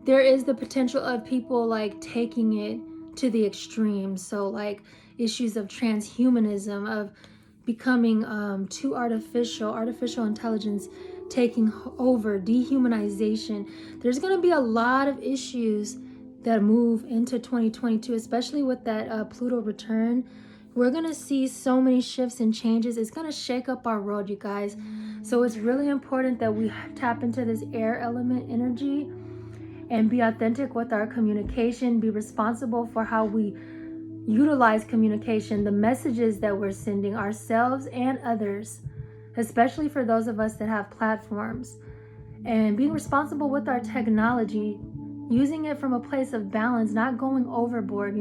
there is the potential of people like taking it to the extreme. So like issues of transhumanism, of becoming too artificial intelligence taking over, dehumanization. There's going to be a lot of issues that move into 2022, especially with that Pluto return. We're going to see so many shifts and changes. It's going to shake up our world, you guys. So it's really important that we tap into this air element energy and be authentic with our communication, be responsible for how we utilize communication, the messages that we're sending ourselves and others, especially for those of us that have platforms, and being responsible with our technology, using it from a place of balance, not going overboard,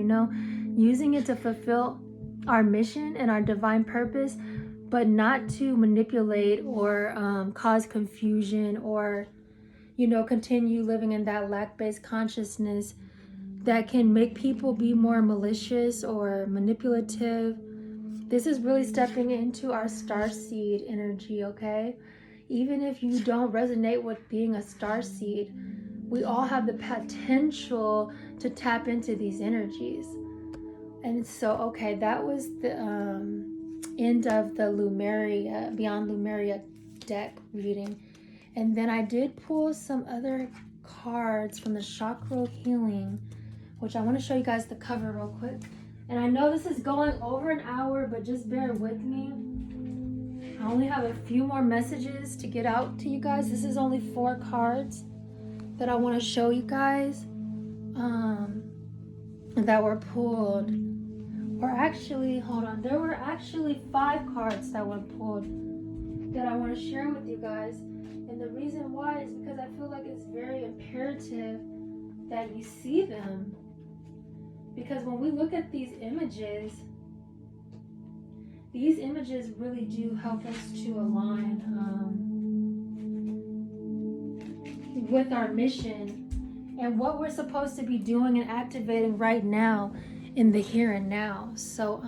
using it to fulfill our mission and our divine purpose, but not to manipulate or cause confusion or, you know, continue living in that lack-based consciousness that can make people be more malicious or manipulative. This is really stepping into our starseed energy, okay? Even if you don't resonate with being a starseed, we all have the potential to tap into these energies. And so, okay, that was the end of the Lemuria, Beyond Lemuria deck reading. And then I did pull some other cards from the Chakra Healing, which I want to show you guys the cover real quick. And I know this is going over an hour, but just bear with me. I only have a few more messages to get out to you guys. This is only 4 cards that I want to show you guys that were pulled. Or actually, hold on, there were actually 5 cards that were pulled that I want to share with you guys. And the reason why is because I feel like it's very imperative that you see them. Because when we look at these images really do help us to align with our mission and what we're supposed to be doing and activating right now in the here and now. So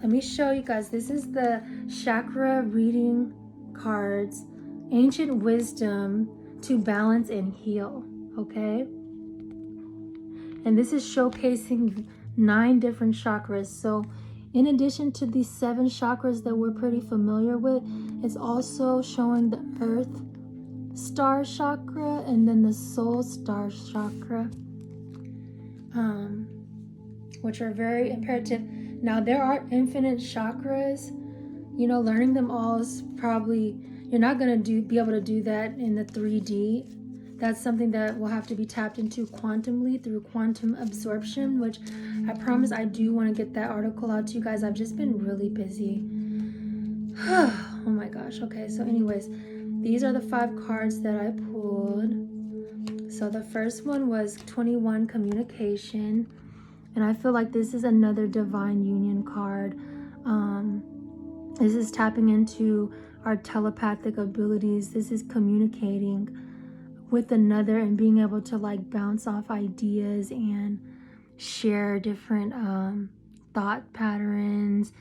let me show you guys. This is the chakra reading cards, ancient wisdom to balance and heal, okay? And this is showcasing 9 different chakras. So in addition to these 7 chakras that we're pretty familiar with, it's also showing the earth star chakra and then the soul star chakra, which are very imperative. Now there are infinite chakras. You know, learning them all is probably, you're not going to be able to do that in the 3D. That's something that will have to be tapped into quantumly through quantum absorption, which I promise I do want to get that article out to you guys. I've just been really busy. Oh my gosh. Okay, so anyways, these are the 5 cards that I pulled. So the first one was 21, communication. And I feel like this is another divine union card. This is tapping into our telepathic abilities. This is communicating with another and being able to like bounce off ideas and share different thought patterns,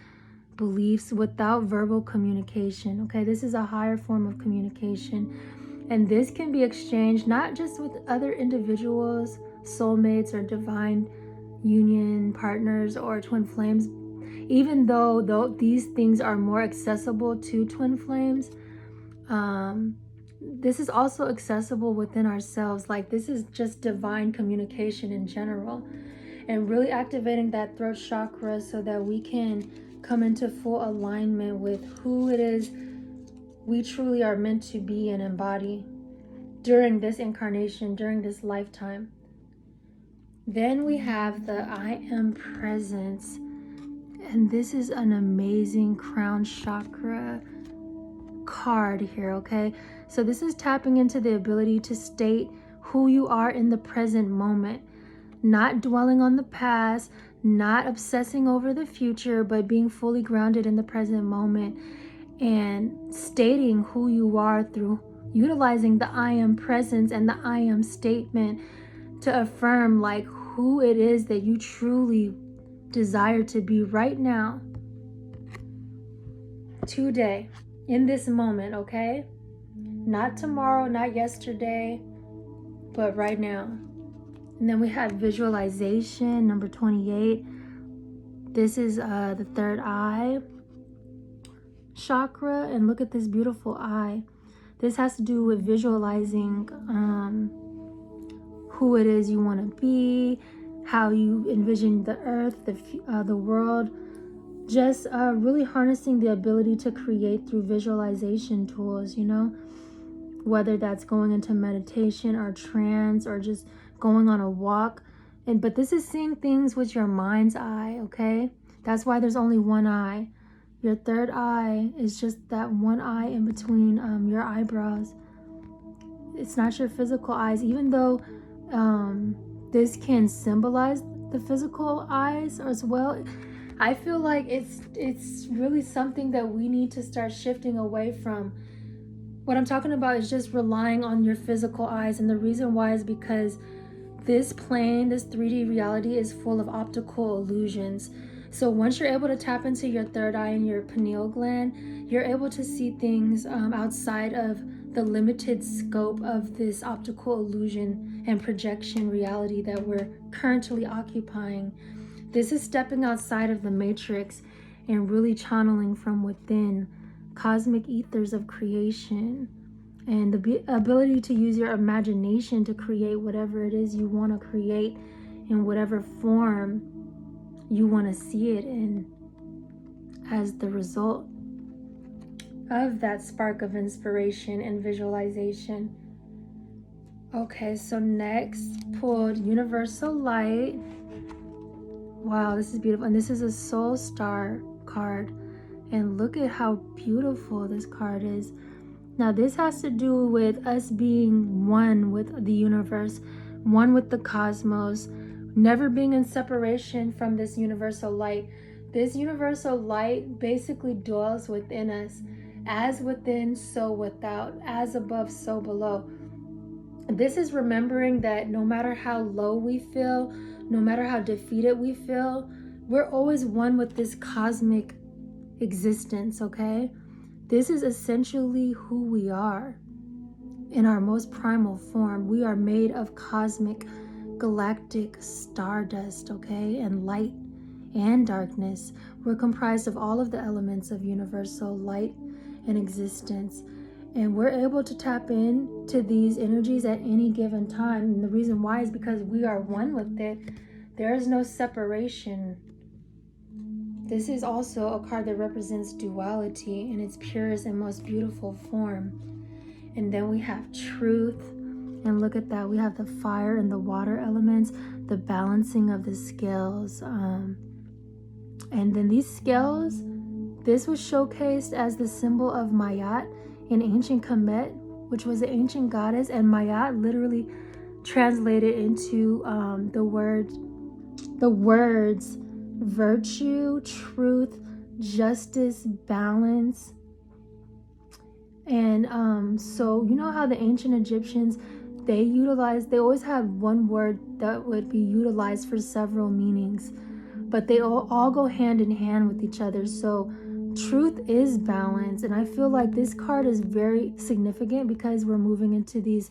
beliefs without verbal communication. Okay, this is a higher form of communication, and this can be exchanged not just with other individuals, soulmates, or divine union partners or twin flames. Even though these things are more accessible to twin flames, this is also accessible within ourselves. Like, this is just divine communication in general, and really activating that throat chakra so that we can come into full alignment with who it is we truly are meant to be and embody during this incarnation, during this lifetime. Then we have the I am presence, and this is an amazing crown chakra card here, okay? So this is tapping into the ability to state who you are in the present moment, not dwelling on the past, not obsessing over the future, but being fully grounded in the present moment and stating who you are through utilizing the I am presence and the I am statement to affirm like who it is that you truly desire to be right now, today, in this moment, okay? Not tomorrow, not yesterday, but right now. And then we have visualization, number 28. This is the third eye chakra, and look at this beautiful eye. This has to do with visualizing who it is you want to be, how you envision the earth, the world, just really harnessing the ability to create through visualization tools, you know, whether that's going into meditation or trance or just going on a walk. But this is seeing things with your mind's eye, okay? That's why there's only one eye. Your third eye is just that one eye in between your eyebrows. It's not your physical eyes, even though this can symbolize the physical eyes as well. I feel like it's really something that we need to start shifting away from. What I'm talking about is just relying on your physical eyes, and the reason why is because this plane, this 3D reality is full of optical illusions. So once you're able to tap into your third eye and your pineal gland, you're able to see things outside of the limited scope of this optical illusion and projection reality that we're currently occupying. This is stepping outside of the matrix and really channeling from within cosmic ethers of creation, and the ability to use your imagination to create whatever it is you want to create in whatever form you want to see it in as the result of that spark of inspiration and visualization. Okay, so next, pulled Universal Light. Wow, this is beautiful. And this is a Soul Star card. And look at how beautiful this card is. Now, this has to do with us being one with the universe, one with the cosmos, never being in separation from this universal light. This universal light basically dwells within us, as within, so without, as above, so below. This is remembering that no matter how low we feel, no matter how defeated we feel, we're always one with this cosmic existence, okay? This is essentially who we are in our most primal form. We are made of cosmic, galactic stardust, okay? And light and darkness. We're comprised of all of the elements of universal light and existence. And we're able to tap into these energies at any given time. And the reason why is because we are one with it. There is no separation. This is also a card that represents duality in its purest and most beautiful form. And then we have truth. And look at that. We have the fire and the water elements, the balancing of the scales. And then these scales, this was showcased as the symbol of Mayat in ancient Kemet, which was an ancient goddess. And Mayat literally translated into the words virtue, truth, justice, balance. And so you know how the ancient Egyptians, they always had one word that would be utilized for several meanings, but they all go hand in hand with each other. So truth is balance, and I feel like this card is very significant because we're moving into these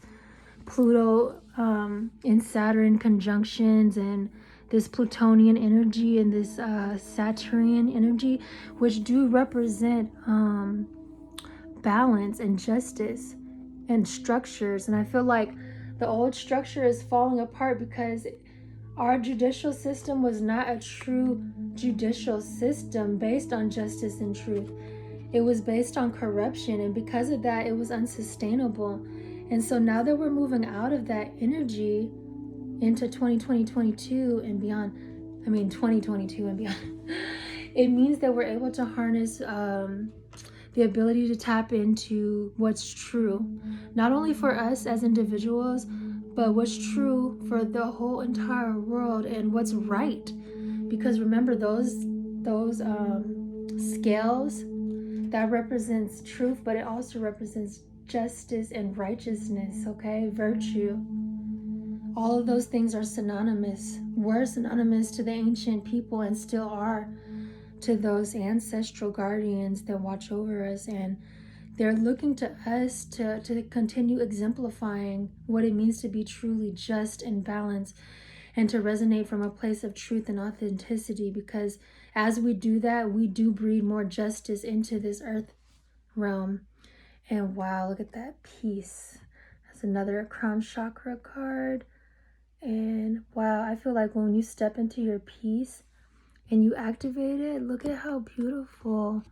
Pluto and Saturn conjunctions, and this Plutonian energy and this Saturnian energy, which do represent balance and justice and structures. And I feel like the old structure is falling apart because our judicial system was not a true judicial system based on justice and truth. It was based on corruption, and because of that, it was unsustainable. And so now that we're moving out of that energy into 2022 and beyond, 2022 and beyond, it means that we're able to harness the ability to tap into what's true, not only for us as individuals, but what's true for the whole entire world and what's right. Because remember, those scales, that represents truth, but it also represents justice and righteousness, okay? Virtue. All of those things are synonymous. Were synonymous to the ancient people and still are to those ancestral guardians that watch over us. And they're looking to us to continue exemplifying what it means to be truly just and balanced, and to resonate from a place of truth and authenticity, because as we do that, we do breed more justice into this earth realm. And wow, look at that peace. That's another crown chakra card. And wow, I feel like when you step into your peace and you activate it, look at how beautiful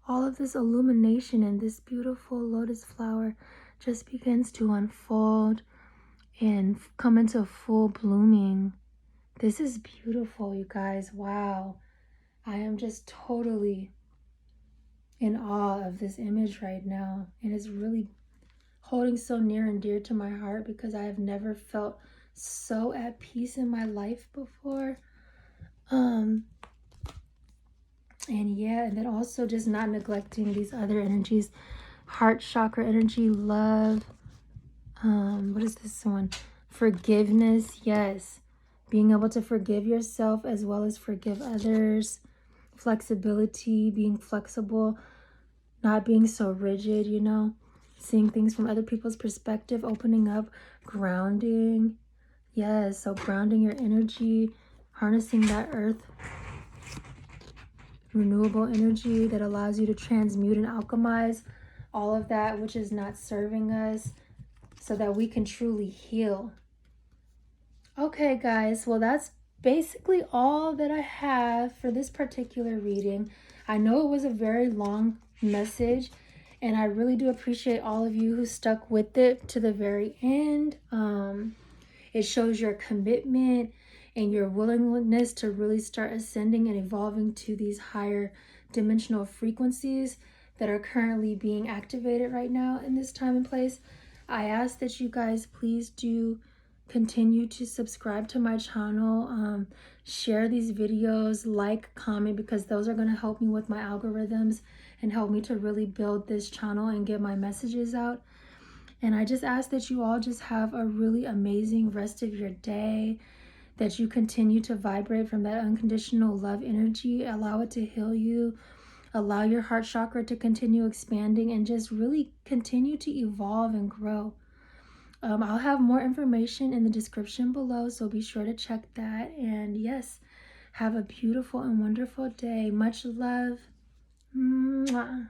all of this illumination and this beautiful lotus flower just begins to unfold and come into full blooming. This is beautiful, you guys. Wow. I am just totally in awe of this image right now. And it's really holding so near and dear to my heart because I have never felt so at peace in my life before. And yeah, and then also just not neglecting these other energies. Heart chakra energy, love. What is this one? Forgiveness, yes. Being able to forgive yourself as well as forgive others. Flexibility, being flexible, not being so rigid, you know. Seeing things from other people's perspective, opening up, grounding. Yes, so grounding your energy, harnessing that earth renewable energy that allows you to transmute and alchemize all of that which is not serving us so that we can truly heal. Okay, guys, well, that's basically all that I have for this particular reading. I know it was a very long message, and I really do appreciate all of you who stuck with it to the very end. It shows your commitment and your willingness to really start ascending and evolving to these higher dimensional frequencies that are currently being activated right now in this time and place. I ask that you guys please do continue to subscribe to my channel, share these videos, like, comment, because those are going to help me with my algorithms and help me to really build this channel and get my messages out. And I just ask that you all just have a really amazing rest of your day, that you continue to vibrate from that unconditional love energy, allow it to heal you, allow your heart chakra to continue expanding, and just really continue to evolve and grow. I'll have more information in the description below, so be sure to check that. And yes, have a beautiful and wonderful day. Much love. Mwah.